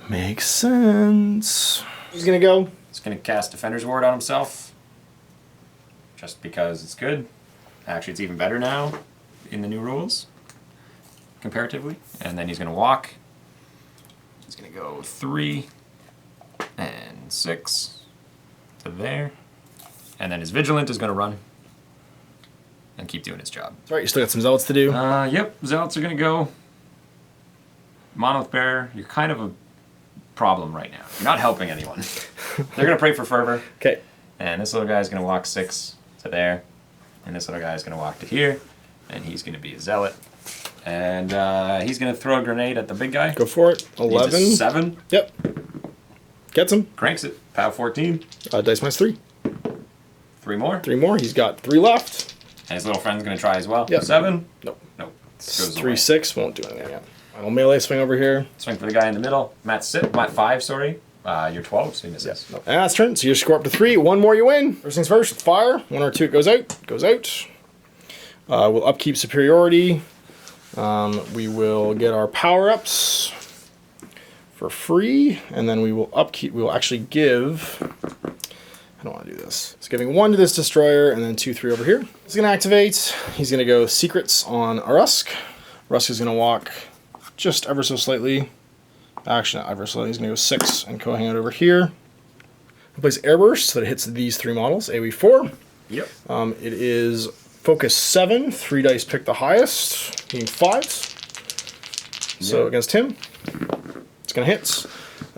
Makes sense. He's gonna go. He's gonna cast Defender's Ward on himself. Just because it's good. Actually, it's even better now in the new rules, comparatively. And then he's gonna walk. He's gonna go 3 and 6 to there. And then his Vigilant is gonna run and keep doing his job. That's right, you still got some zealots to do. Yep, Zealots are gonna go. Monolith Bearer, you're kind of a problem right now. You're not helping anyone. They're gonna pray for fervor. Okay. And this little guy's gonna walk 6 to there. And this little guy's gonna walk to here. And he's gonna be a zealot. And he's gonna throw a grenade at the big guy. Go for it. 11. Needs a 7. Yep. Gets him. Cranks it. POW 14. Dice minus 3. 3 more. 3 more. He's got 3 left. And his little friend's gonna try as well. Yep. 7. Nope. Nope. Goes 3, away. 6. Won't do anything yet. Final melee swing over here. Swing for the guy in the middle. Mat 5, sorry. You're 12, so he misses. Nope. And that's turn. So you score up to 3. 1 more, you win. First things first. Fire. 1 or 2. It goes out. Goes out. We'll upkeep superiority. We will get our power-ups for free, and then we will upkeep. We will actually give. I don't want to do this. It's giving 1 to this destroyer, and then 2, 3 over here. He's gonna activate. He's gonna go secrets on Rusk. Rusk is gonna walk just ever so slightly. Actually, not ever so slightly. He's gonna go 6 and go hang out over here. He plays Airburst, so that it hits these 3 models. AoE 4. Yep. It is focus 7. 3 dice pick the highest, being 5s. So Yep. against him, it's gonna hit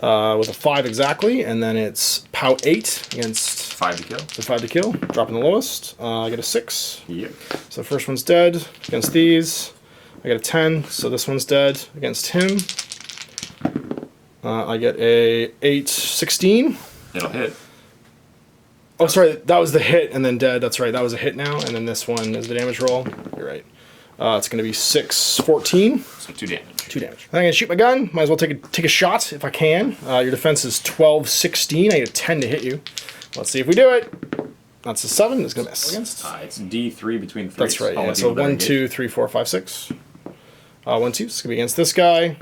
with a 5 exactly, and then it's POW 8 against 5 to kill. the 5 to kill, dropping the lowest. I get a 6. Yep. So the first one's dead against these. I get a 10, so this one's dead against him. I get a 8, 16. It'll hit. Oh, sorry, that was the hit and then dead. That's right, that was a hit now, and then this one is the damage roll. You're right. It's going to be 6, 14. So 2 damage. 2 damage. I'm going to shoot my gun. Might as well take a shot if I can. Your defense is 12, 16. I get a 10 to hit you. Let's see if we do it. That's a 7. It's going to miss. It's D3 between 3. That's right, yeah. So 1, 2, 3, 4, 5, 6. 1, 2. It's going to be against this guy.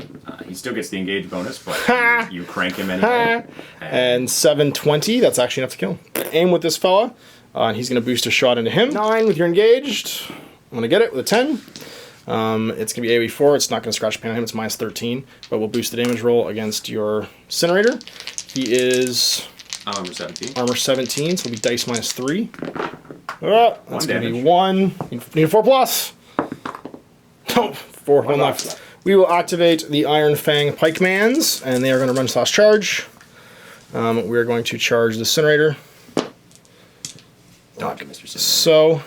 He still gets the engage bonus, but you crank him anyway. And 7, 20. That's actually enough to kill him. Aim with this fella. And he's going to boost a shot into him. 9 with your engaged. I'm going to get it with a 10. It's going to be AoE 4. It's not going to scratch pain on him. It's minus 13. But we'll boost the damage roll against your Incinerator. He is... Armor 17. Armor 17, so it'll be dice minus 3. That's going to be 1. Need a 4 plus. Nope. 4. 1 left. We will activate the Iron Fang Pikemans, and they are going to run slash charge. We are going to charge the Incinerator. So,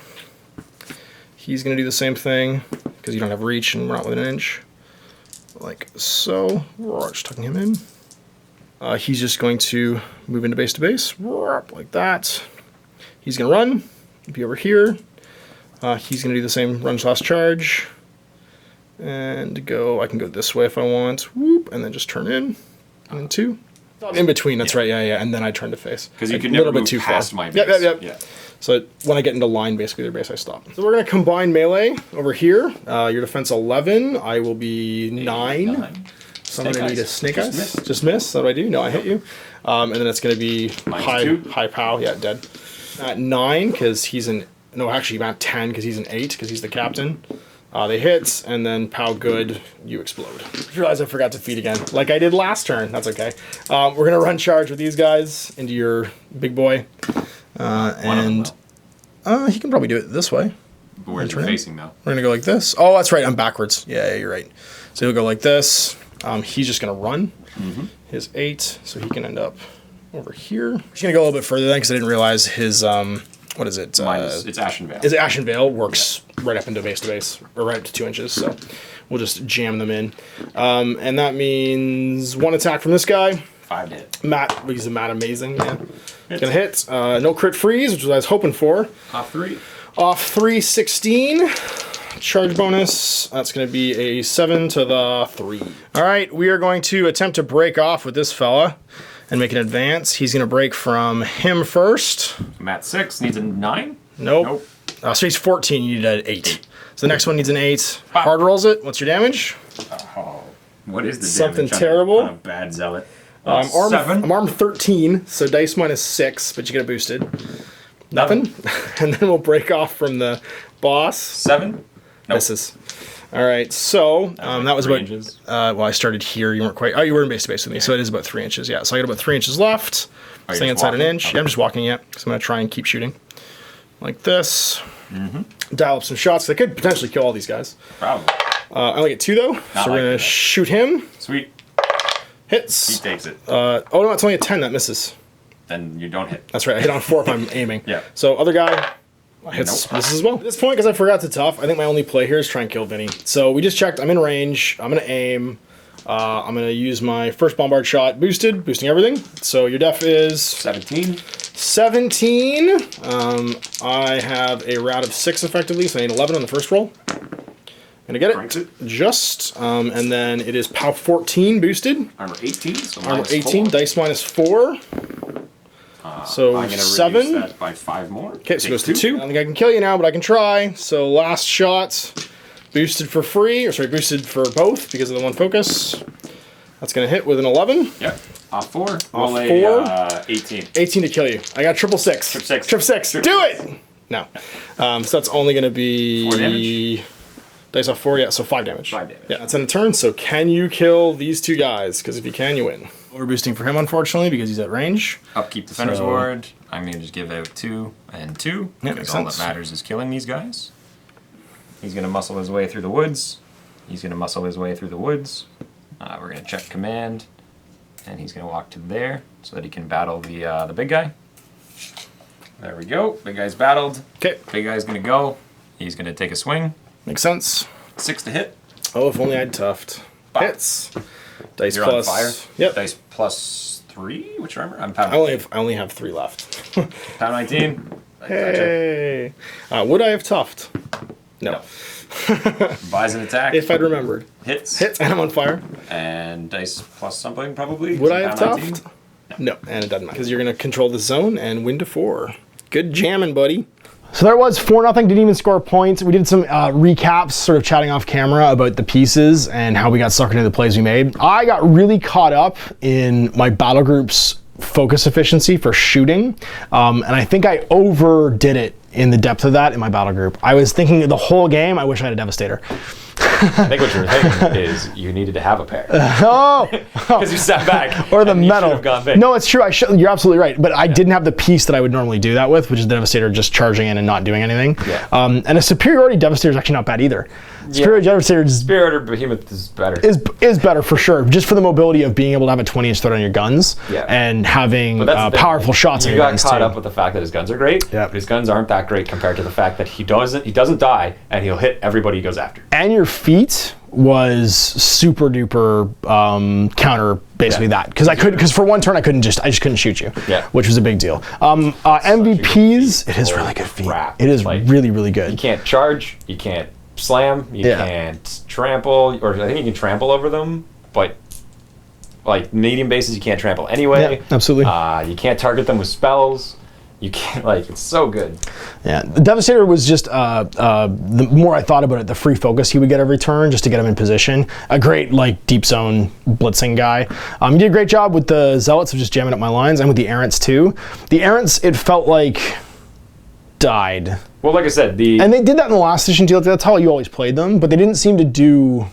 he's going to do the same thing, because you don't have reach and we're not within an inch. Like so. We're just tucking him in. He's just going to move into base to base, like that. He's going to run, be over here. He's going to do the same run slash charge. And go, I can go this way if I want, whoop, and then just turn in, and then 2. In between, that's right, yeah, and then I turn to face. Because you can never move past my base. Yep. So when I get into line, basically their base, I stop. So we're going to combine melee over here. Your defense 11, I will be 9. So I'm going to need a Snake Eyes. Just miss. That's what I do. No, I hit you. And then it's going to be high pow. Yeah, dead. At 9, because he's an... No, actually, at 10, because he's an 8, because he's the captain. They hit, and then pow good, you explode. I realize I forgot to feed again, like I did last turn. That's okay. We're going to run charge with these guys into your big boy. And he can probably do it this way. But where's he facing, though? We're going to go like this. Oh, that's right. I'm backwards. Yeah, you're right. So he'll go like this. He's just going to run his 8, so he can end up over here. He's going to go a little bit further then, because I didn't realize his, what is it? It's Ashen Veil. His Ashen Veil works right up into base to base, or right up to 2 inches, so we'll just jam them in. And that means 1 attack from this guy. 5 to hit. Matt, he's a Matt amazing, yeah. Gonna hit. No crit freeze, which is what I was hoping for. Off 3. Off 3, 16. Charge bonus, that's going to be a 7 to the 3. All right, we are going to attempt to break off with this fella and make an advance. He's going to break from him first. Matt 6 needs a 9? Nope. So he's 14, you need an 8. So the next one needs an 8. Wow. Hard rolls it. What's your damage? Oh, what is the Something damage? terrible. I'm a bad zealot. 7. I'm armed 13, so dice minus 6, but you get it boosted. Nothing. And then we'll break off from the boss. 7? Nope. Misses. All right, so that was 3 about inches. Well, I started here. You weren't quite. Oh, you were in base to base with me, so it is about 3 inches. Yeah, so I got about 3 inches left. Staying inside an inch. Okay. Yeah, I'm just walking yet, because I'm going to try and keep shooting like this. Dial up some shots. I could potentially kill all these guys. Probably. I only get 2 though, so we're going to shoot him. Sweet. Hits. He takes it. Oh no, it's only a 10 that misses. Then you don't hit. That's right. I hit on 4 if I'm aiming. Yeah. So other guy. Hits misses as well. At this point, because I forgot to tough, I think my only play here is try and kill Vinny. So we just checked. I'm in range. I'm going to aim. I'm going to use my first bombard shot boosted, boosting everything. So your def is 17. 17. I have a route of 6 effectively, so I need 11 on the first roll. Gonna get it. Just. And then it is POW 14 boosted. Armor 18. So Armor 18. 4. Dice minus 4. So I'm gonna 7. reduce that by 5 more. Okay, so it goes to 2. I don't think I can kill you now, but I can try. So last shot, boosted for free, or sorry, boosted for both because of the 1 focus. That's gonna hit with an 11. Yep. Off 4. Off Roll 4. 18. 18 to kill you. I got triple 6. Triple 6. Do it! No. So that's only gonna be 4 damage. Dice off 4, yeah, so 5 damage. 5 damage. Yeah, that's in a turn, so can you kill these 2 guys? Because if you can, you win. Overboosting for him, unfortunately, because he's at range. Upkeep Defender's Ward. I'm going to just give out 2 and 2. Yeah, because all that matters is killing these guys. He's going to muscle his way through the woods. He's going to muscle his way through the woods. We're going to check command. And he's going to walk to there so that he can battle the big guy. There we go. Big guy's battled. Okay. Big guy's going to go. He's going to take a swing. Makes sense. 6 to hit. Oh, if only I'd tuffed. Hits. Dice You're plus. on fire. Yep. Dice plus 3. Which armor? I'm pound. I only have 3 left. Pound 19. Hey. Would I have tuffed? No. Buys an attack. If I'd remembered. Hits. Hits, and I'm on fire. And dice plus something probably. Would I have pound tuffed? 19? No, and it doesn't matter because you're going to control the zone and win to 4. Good jamming, buddy. So there was 4-0, didn't even score points. We did some recaps, sort of chatting off camera about the pieces and how we got suckered into the plays we made. I got really caught up in my battle group's focus efficiency for shooting, and I think I overdid it in the depth of that in my battle group. I was thinking the whole game, I wish I had a Devastator. I think what you were thinking is you needed to have a pair. Oh! Because you sat back. Or the and you metal. should have gone big. No, it's true. You're absolutely right. But I didn't have the piece that I would normally do that with, which is the Devastator just charging in and not doing anything. Yeah. And a Superiority Devastator is actually not bad either. Superiority Devastator is Spirit Order Behemoth is better. Is better for sure, just for the mobility of being able to have a 20-inch threat on your guns and having powerful shots on your guns too. You got caught up with the fact that his guns are great, but his guns aren't that great compared to the fact that he doesn't die and he'll hit everybody he goes after. And your feat was super duper counter basically that because for one turn I just couldn't shoot you, which was a big deal. MVPs, it is really good feat. It is really good. You can't charge, you can't slam, you can't trample, or I think you can trample over them, but like medium bases you can't trample anyway. Yeah, absolutely. You can't target them with spells. You can't, it's so good. Yeah, the Devastator was just, the more I thought about it, the free focus he would get every turn just to get him in position. A great, deep zone blitzing guy. He did a great job with the Zealots of just jamming up my lines, and with the Errants too. The Errants, it felt like, died. Well, like I said, and they did that in the last edition too. That's how you always played them, but they didn't seem to do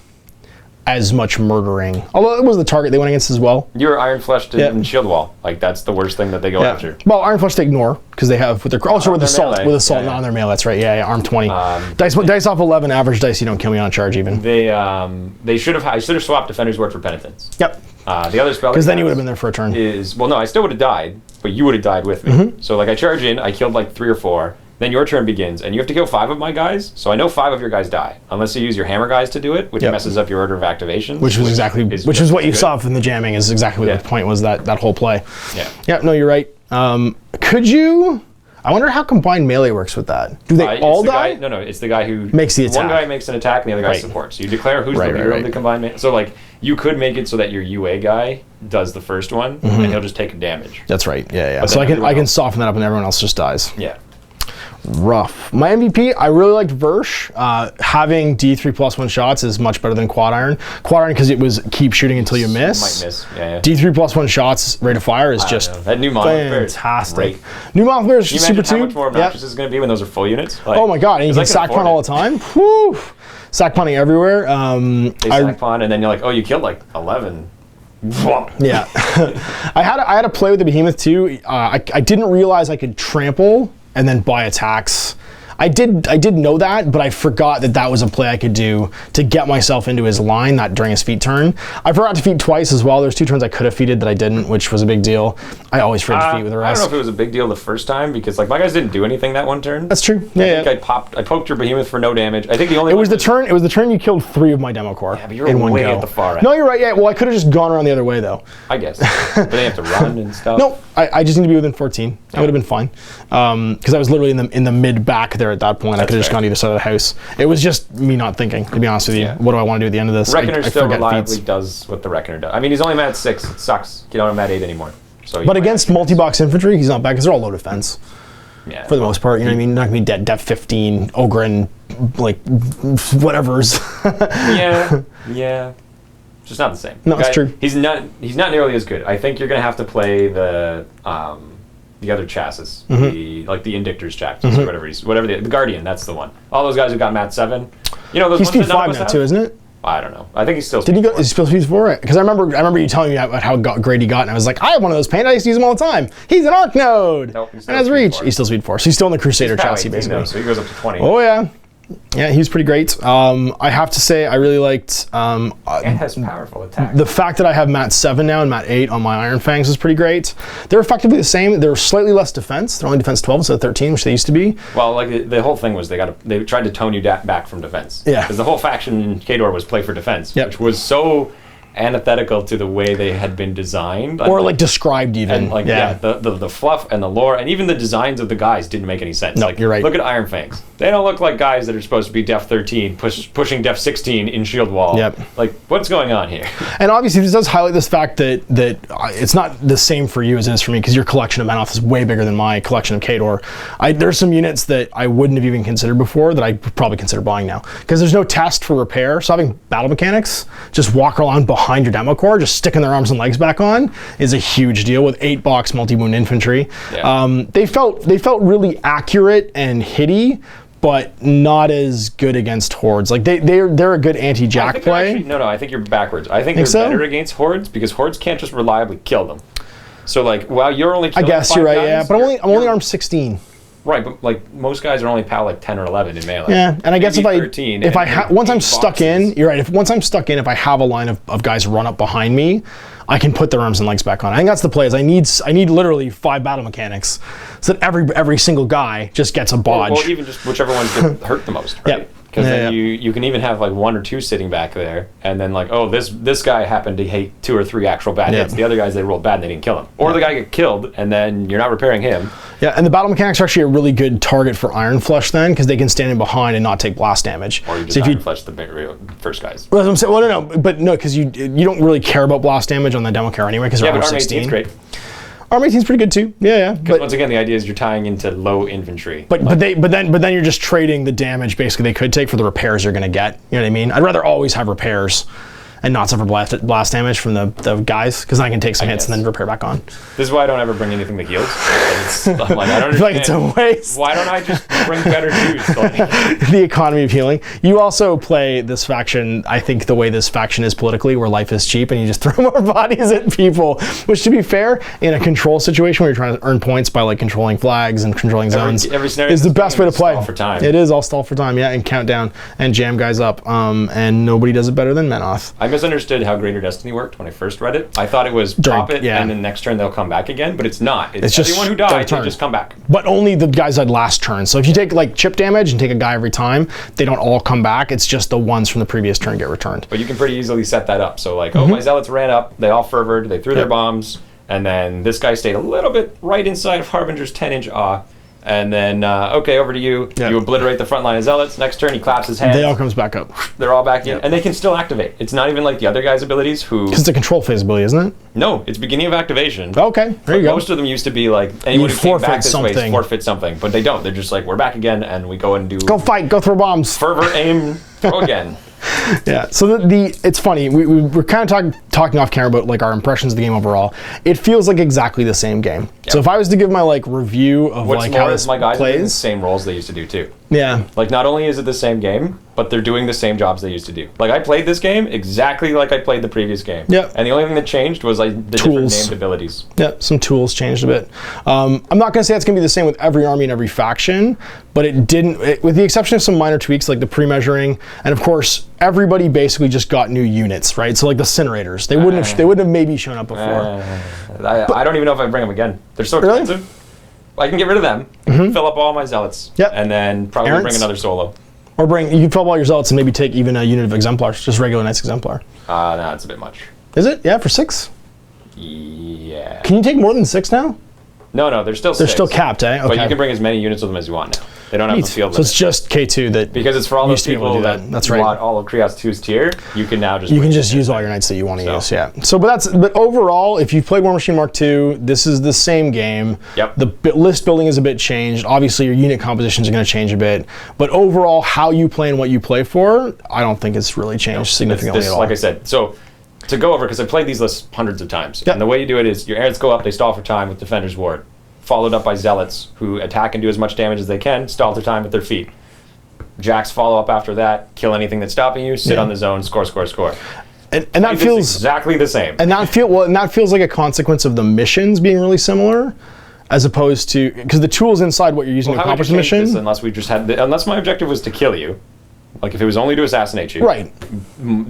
as much murdering. Although it was the target they went against as well. You're Iron Fleshed and Shield Wall. That's the worst thing that they go after. Well, Iron Flesh they ignore because they have with their with assault not on their melee. That's right. Yeah, arm 20. Dice off 11, average dice. You don't kill me on a charge even. They should have. I should have swapped Defender's Word for Penitence. Yep. The other spell because then you would have been there for a turn. No, I still would have died, but you would have died with me. So I charge in, I killed 3 or 4. Then your turn begins, and you have to kill 5 of my guys. So I know 5 of your guys die, unless you use your hammer guys to do it, which messes up your order of activation. Which is what you saw from the jamming. Is exactly what the point was that whole play. Yeah. Yeah. No, you're right. Could you? I wonder how combined melee works with that. Do they all die? No, it's the guy who makes the attack. One guy makes an attack, and the other guy supports. So you declare who's the hero of the combined melee. So you could make it so that your UA guy does the first one, and he'll just take damage. That's right. Yeah. So I can soften that up, and everyone else just dies. Yeah. Rough. My MVP, I really liked Versh. Having D3 +1 shots is much better than Quad Iron. Quad Iron because it was keep shooting until you miss. Might miss. Yeah. D3 +1 shots rate of fire is just that new fantastic. New Moth Bear is super too. How much more obnoxious is going to be when those are full units? Oh my god! And you can sack punt all the time. Woo! Sack punting everywhere. They sack punt, and then you're like, oh, you killed 11. Yeah. I had to play with the Behemoth too. I didn't realize I could trample and then buy attacks. I did know that, but I forgot that was a play I could do to get myself into his line during his feat turn. I forgot to feat twice as well. There's 2 turns I could have feated that I didn't, which was a big deal. I always forget to feat with the rest. I don't know if it was a big deal the first time because my guys didn't do anything that one turn. That's true. I think I poked your Behemoth for no damage. I think the only it was the turn you killed 3 of my demo corps. Yeah, but you're way at the far end. No, you're right. Yeah, well I could have just gone around the other way though. I guess. But they have to run and stuff. No, I just need to be within 14. I would have been fine. Because I was literally in the mid back there at that point. I could have just gone either side of the house. It was just me not thinking, to be honest with you. What do I want to do at the end of this? Reckoner still reliably does what the Reckoner does. I mean, he's only mat 6. It sucks. You don't have mat 8 anymore. But against multi-box infantry, he's not bad because they're all low defense. Yeah. For the most part, you know what I mean? Not gonna be depth 15, Ogren, whatever's. Yeah. Just not the same. No, it's true. He's not nearly as good. I think you're gonna have to play the other chassis, the Indictor's chassis, or whatever the Guardian. That's the one. All those guys who got mat 7. Those he's speed 5 now too, isn't it? I don't know. I think he's still. Did he go? Is he still speed 4? Because I remember you telling me about how great he got, and I was like, I have one of those paint. I used to use them all the time. He's an arc node. Nope, and has reach. 4. He's still speed 4. So he's still in the Crusader chassis, basically. So he goes up to 20. Oh yeah. Yeah, he was pretty great. I have to say, I really liked. And has powerful attack. The fact that I have mat 7 now and mat 8 on my Iron Fangs is pretty great. They're effectively the same. They're slightly less defense. They're only defense 12 instead of 13, which they used to be. Well, the whole thing was they tried to tone you back from defense. Yeah. Because the whole faction in Khador was play for defense, yep. which was so antithetical to the way they had been designed. Or like described even. And like, the fluff and the lore, and even the designs of the guys didn't make any sense. No, like, you're right. Look at Iron Fangs. They don't look like guys that are supposed to be Def 13, pushing Def 16 in shield wall. Yep. Like, what's going on here? And obviously this does highlight this fact that it's not the same for you as it is for me, because your collection of Manoth is way bigger than my collection of Khador. There's some units that I wouldn't have even considered before that I probably consider buying now, because there's no test for repair. So having battle mechanics just walk around behind your demo core, just sticking their arms and legs back on, is a huge deal with 8-box multi-wound infantry. Yeah. They felt really accurate and hitty, but not as good against Hordes. Like they're a good anti-jack play. I think you're backwards. I think they're better against Hordes because Hordes can't just reliably kill them. So like, while you're only killing I guess 5 you're right, guys, yeah. But I'm only armed 16. Right, but like most guys are only PAL like 10 or 11 in melee. Yeah, and I guess once I'm stuck in, you're right. Once I'm stuck in, if I have a line of guys run up behind me, I can put their arms and legs back on. I think that's the play. Is I need literally 5 battle mechanics, so that every single guy just gets a bodge. Or even just whichever ones get hurt the most, right? Yep. Because then you can even have like 1 or 2 sitting back there, and then like, oh, this guy happened to hate 2 or 3 actual bad hits. The other guys, they rolled bad and they didn't kill him. Or the guy get killed, and then you're not repairing him. Yeah, and the battle mechanics are actually a really good target for Iron Flesh then, because they can stand in behind and not take blast damage. Or you just Iron Flesh the first guys. Well, that's what I'm saying. Well, no, because you don't really care about blast damage on the demo car anyway, because they're armor 16. Yeah, but Arm 18's great. Arm 18's pretty good too. Yeah. Because once again, the idea is you're tying into low infantry. But then you're just trading the damage basically they could take for the repairs you're gonna get. You know what I mean? I'd rather always have repairs and not suffer blast damage from the guys, because then I can take some hits and then repair back on. This is why I don't ever bring anything that heals. I'm like, I don't understand. Like it's a waste. Why don't I just bring better dudes? The economy of healing. You also play this faction, I think the way this faction is politically, where life is cheap and you just throw more bodies at people, which to be fair, in a control situation where you're trying to earn points by like controlling flags and controlling zones, every scenario is the best way to play. Stall for time. It is all stall for time, yeah, and count down and jam guys up. And nobody does it better than Manoth. I misunderstood how Greater Destiny worked when I first read it. I thought it was pop it and then next turn they'll come back again, but it's not. It's just everyone who died, they just come back. But only the guys that last turn. So if you take like chip damage and take a guy every time, they don't all come back. It's just the ones from the previous turn get returned. But you can pretty easily set that up. So like, oh, my zealots ran up, they all fervored, they threw their bombs, and then this guy stayed a little bit right inside of Harbinger's 10-inch awe. And then, okay, over to you. Yep. You obliterate the front line of zealots. Next turn, he claps his hands. They all comes back up. They're all back in, and they can still activate. It's not even like the other guy's abilities who... Because it's a control phase ability, isn't it? No, it's beginning of activation. Okay, there you go. Most of them used to be like, anyone who came back this way forfeit something. But they don't. They're just like, we're back again, and we go and do... Go fight, go throw bombs. Fervor, aim, throw again. Yeah, so it's funny. We're kind of talking off camera about like our impressions of the game overall. It feels like exactly the same game. Yep. So if I was to give my like review of like how this my guys plays, are doing the same roles they used to do too. Yeah. Like not only is it the same game, but they're doing the same jobs they used to do. Like I played this game exactly like I played the previous game. Yeah. And the only thing that changed was like the different named abilities. Yeah, some tools changed a bit. I'm not gonna say it's gonna be the same with every army and every faction, but it didn't, with the exception of some minor tweaks like the pre-measuring, and of course everybody basically just got new units, right? So like the Incinerators, they wouldn't have maybe shown up before. I don't even know if I bring them again. They're so expensive. Really? I can get rid of them, fill up all my zealots, and then probably bring another solo. Or you can fill up all your zealots and maybe take even a unit of exemplars, just regular Knights Exemplar. No, it's a bit much. Is it? Yeah, for 6? Yeah. Can you take more than 6 now? No, they're still 6. They're still capped, eh? Okay. But you can bring as many units with them as you want now. They don't have the field limit. So it's just K2 that because it's for all those people that that's right. want all of Krios 2's tier, you can now just use all your knights that you want to use, yeah. So but overall, if you've played Warmachine Mark II, this is the same game. Yep. The list building is a bit changed. Obviously your unit compositions are going to change a bit, but overall how you play and what you play for, I don't think it's really changed significantly at all. Like I said, so to go over, because I've played these lists hundreds of times, and the way you do it is your Arents go up, they stall for time with Defender's Ward, followed up by Zealots, who attack and do as much damage as they can, stall their time at their feet. Jacks follow up after that, kill anything that's stopping you, sit on the zone, score. And that feels exactly the same. And that feels like a consequence of the missions being really similar, as opposed to, because the tools inside what you're using to accomplish the mission. Unless my objective was to kill you, like if it was only to assassinate you, right?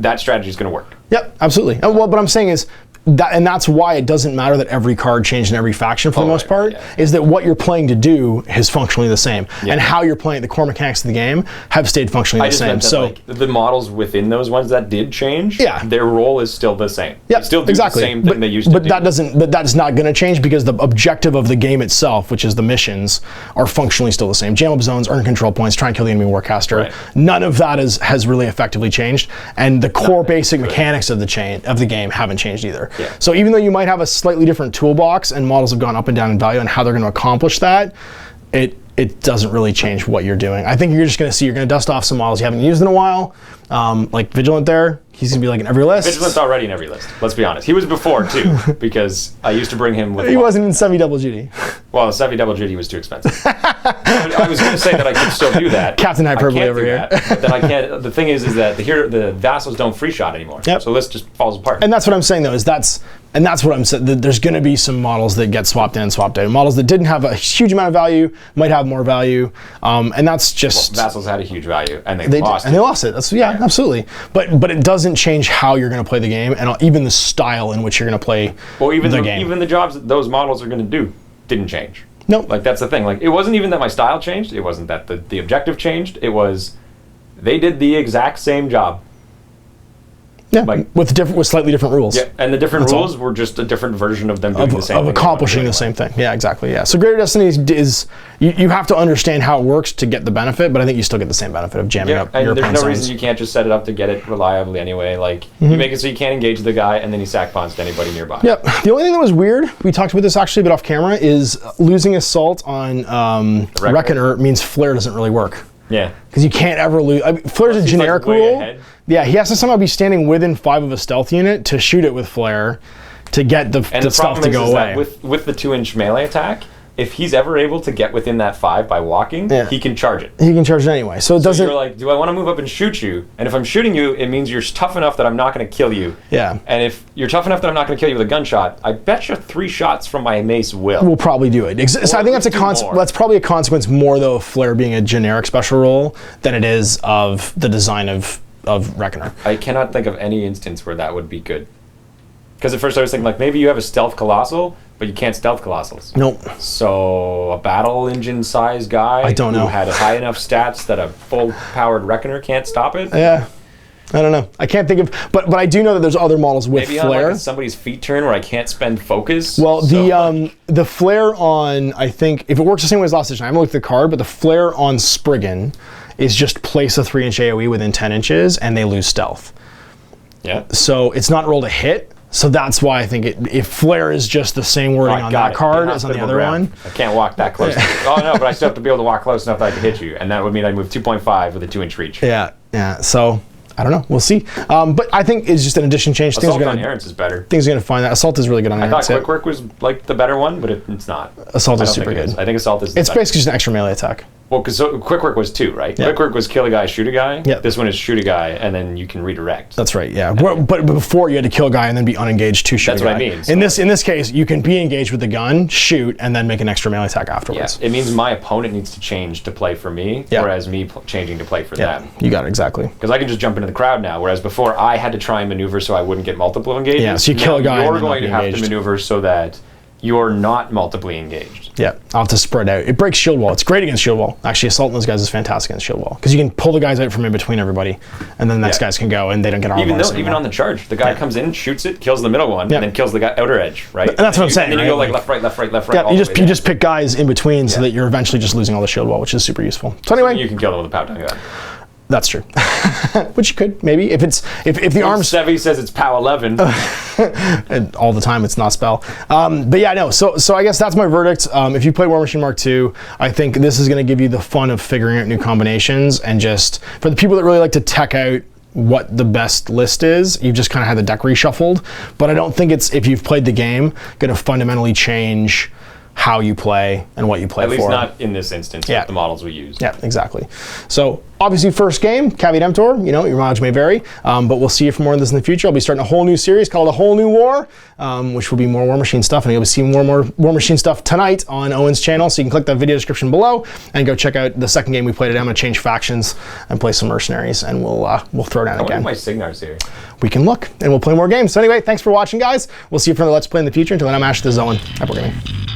That strategy is going to work. Yep, absolutely. Well, what I'm saying is, and that's why it doesn't matter that every card changed in every faction for the most part, is that what you're playing to do is functionally the same. And how you're playing, the core mechanics of the game have stayed functionally the same. So like, the models within those ones that did change, their role is still the same. Yeah, they still do the same thing they used to do. But that's not going to change because the objective of the game itself, which is the missions, are functionally still the same. Jam up zones, earn control points, try and kill the enemy warcaster. Right. None of that has really effectively changed, and the core basic mechanics of the game haven't changed either. Yeah. So even though you might have a slightly different toolbox and models have gone up and down in value and how they're going to accomplish that, it doesn't really change what you're doing. I think you're just going to see, you're going to dust off some models you haven't used in a while, like Vigilant there. He's going to be like in every list. Vigilant's already in every list, let's be honest. He was before, too, because I used to bring him with... He wasn't in Sevi Double GD. Well, Sevi Double GD was too expensive. I was going to say that I could still do that. Captain Hyperbole over here. But then I can't... The thing is that the vassals don't free shot anymore. Yep. So this just falls apart. And that's what I'm saying, though, that's what I'm saying. There's going to be some models that get swapped in and swapped out. Models that didn't have a huge amount of value might have more value. And that's just... Well, vassals had a huge value, and they lost it. And they lost it. That's, yeah, absolutely. But it doesn't change how you're going to play the game, and even the style in which you're going to play the game. Even the jobs that those models are going to do didn't change. No. Like, that's the thing. Like, it wasn't even that my style changed. It wasn't that the objective changed. It was they did the exact same job. Yeah, like, with slightly different rules. Yeah, and the different rules were just a different version of them doing the same thing. Of accomplishing the same thing. Yeah, exactly. Yeah. So Greater Destiny is you have to understand how it works to get the benefit, but I think you still get the same benefit of jamming up your opponent's and there's no zones. reason you can't just set it up to get it reliably anyway. Like, you make it so you can't engage the guy, and then he sack pawns to anybody nearby. Yep. The only thing that was weird, we talked about this actually a bit off camera, is losing Assault on Reckoner means Flare doesn't really work. Yeah. Because you can't ever lose. I mean, Flare's a generic rule. Yeah, he has to somehow be standing within 5 of a stealth unit to shoot it with Flare to get the stealth to go away. With the 2-inch melee attack, if he's ever able to get within that 5 by walking, he can charge it. He can charge it anyway. So you're like, do I want to move up and shoot you? And if I'm shooting you, it means you're tough enough that I'm not going to kill you. Yeah. And if you're tough enough that I'm not going to kill you with a gunshot, I bet you 3 shots from my mace will. We'll probably do it. So I think that's probably a consequence more, though, of Flare being a generic special role than it is of the design of Reckoner. I cannot think of any instance where that would be good. Because at first I was thinking, like, maybe you have a stealth colossal, but you can't stealth colossals. Nope. So a battle engine size guy who had high enough stats that a full powered Reckoner can't stop it? Yeah. I don't know. I can't think of, but I do know that there's other models with maybe Flare. On like somebody's feet turn where I can't spend focus. Well, the Flare on, I think, if it works the same way as last edition, I haven't looked at the card, but the Flare on Spriggan is just place a 3-inch AoE within 10 inches and they lose stealth. Yeah. So it's not rolled a hit. So that's why I think if Flare is just the same wording on that card as on the other one. I can't walk that close. Oh no, but I still have to be able to walk close enough that I can hit you, and that would mean I move 2.5 with a 2-inch reach. Yeah. So I don't know. We'll see. But I think it's just an addition change. Assault on Errants is better. Things are going to find that. Assault is really good on Errants. I thought Quick Work was like the better one, but it's not. Assault is super good. I think Assault is It's basically just an extra melee attack. Well, because Quick Work was 2, right? Yeah. Quick Work was kill a guy, shoot a guy. Yeah. This one is shoot a guy, and then you can redirect. That's right, yeah. But before you had to kill a guy and then be unengaged to shoot a guy. That's what I mean. So in this case, you can be engaged with the gun, shoot, and then make an extra melee attack afterwards. Yeah. It means my opponent needs to change to play for me, whereas me changing to play for them. You got it, exactly. Because I can just jump into the crowd now, whereas before I had to try and maneuver so I wouldn't get multiple engages. Yeah, so you kill a guy You're and going to have engaged. to maneuver so that you're not multiply engaged. Yeah, I'll have to spread out. It breaks shield wall. It's great against shield wall. Actually, Assault on those guys is fantastic against shield wall. Because you can pull the guys out from in between everybody, and then the next guys can go, and they don't get armor. Even on the charge, the guy comes in, shoots it, kills the middle one, and then kills the guy outer edge, right? And that's what I'm saying. And then you go like left, right, left, right, left, right. Yeah, you just pick guys in between so that you're eventually just losing all the shield wall, which is super useful. So anyway, you can kill them with a pow down gun. That's true. Which you could, maybe. If the arms... Sevi says it's POW 11. And all the time, it's not spell. But yeah, no, so I guess that's my verdict. If you play Warmachine Mark II, I think this is going to give you the fun of figuring out new combinations, and just, for the people that really like to tech out what the best list is, you've just kind of had the deck reshuffled. But I don't think it's, if you've played the game, going to fundamentally change how you play and what you play for. At least not in this instance Yeah. with the models we use. Yeah, exactly. So obviously first game, caveat emptor, you know, your mileage may vary, but we'll see you for more of this in the future. I'll be starting a whole new series called A Whole New War, which will be more Warmachine stuff, and you'll be seeing more and more Warmachine stuff tonight on Owen's channel, so you can click that video description below and go check out the second game we played today. I'm going to change factions and play some mercenaries, and we'll throw down I wonder again. if my Signar's here. We can look, and we'll play more games. So anyway, thanks for watching, guys. We'll see you for the Let's Play in the future. Until then, I'm Ash, this is Owen. Happy gaming.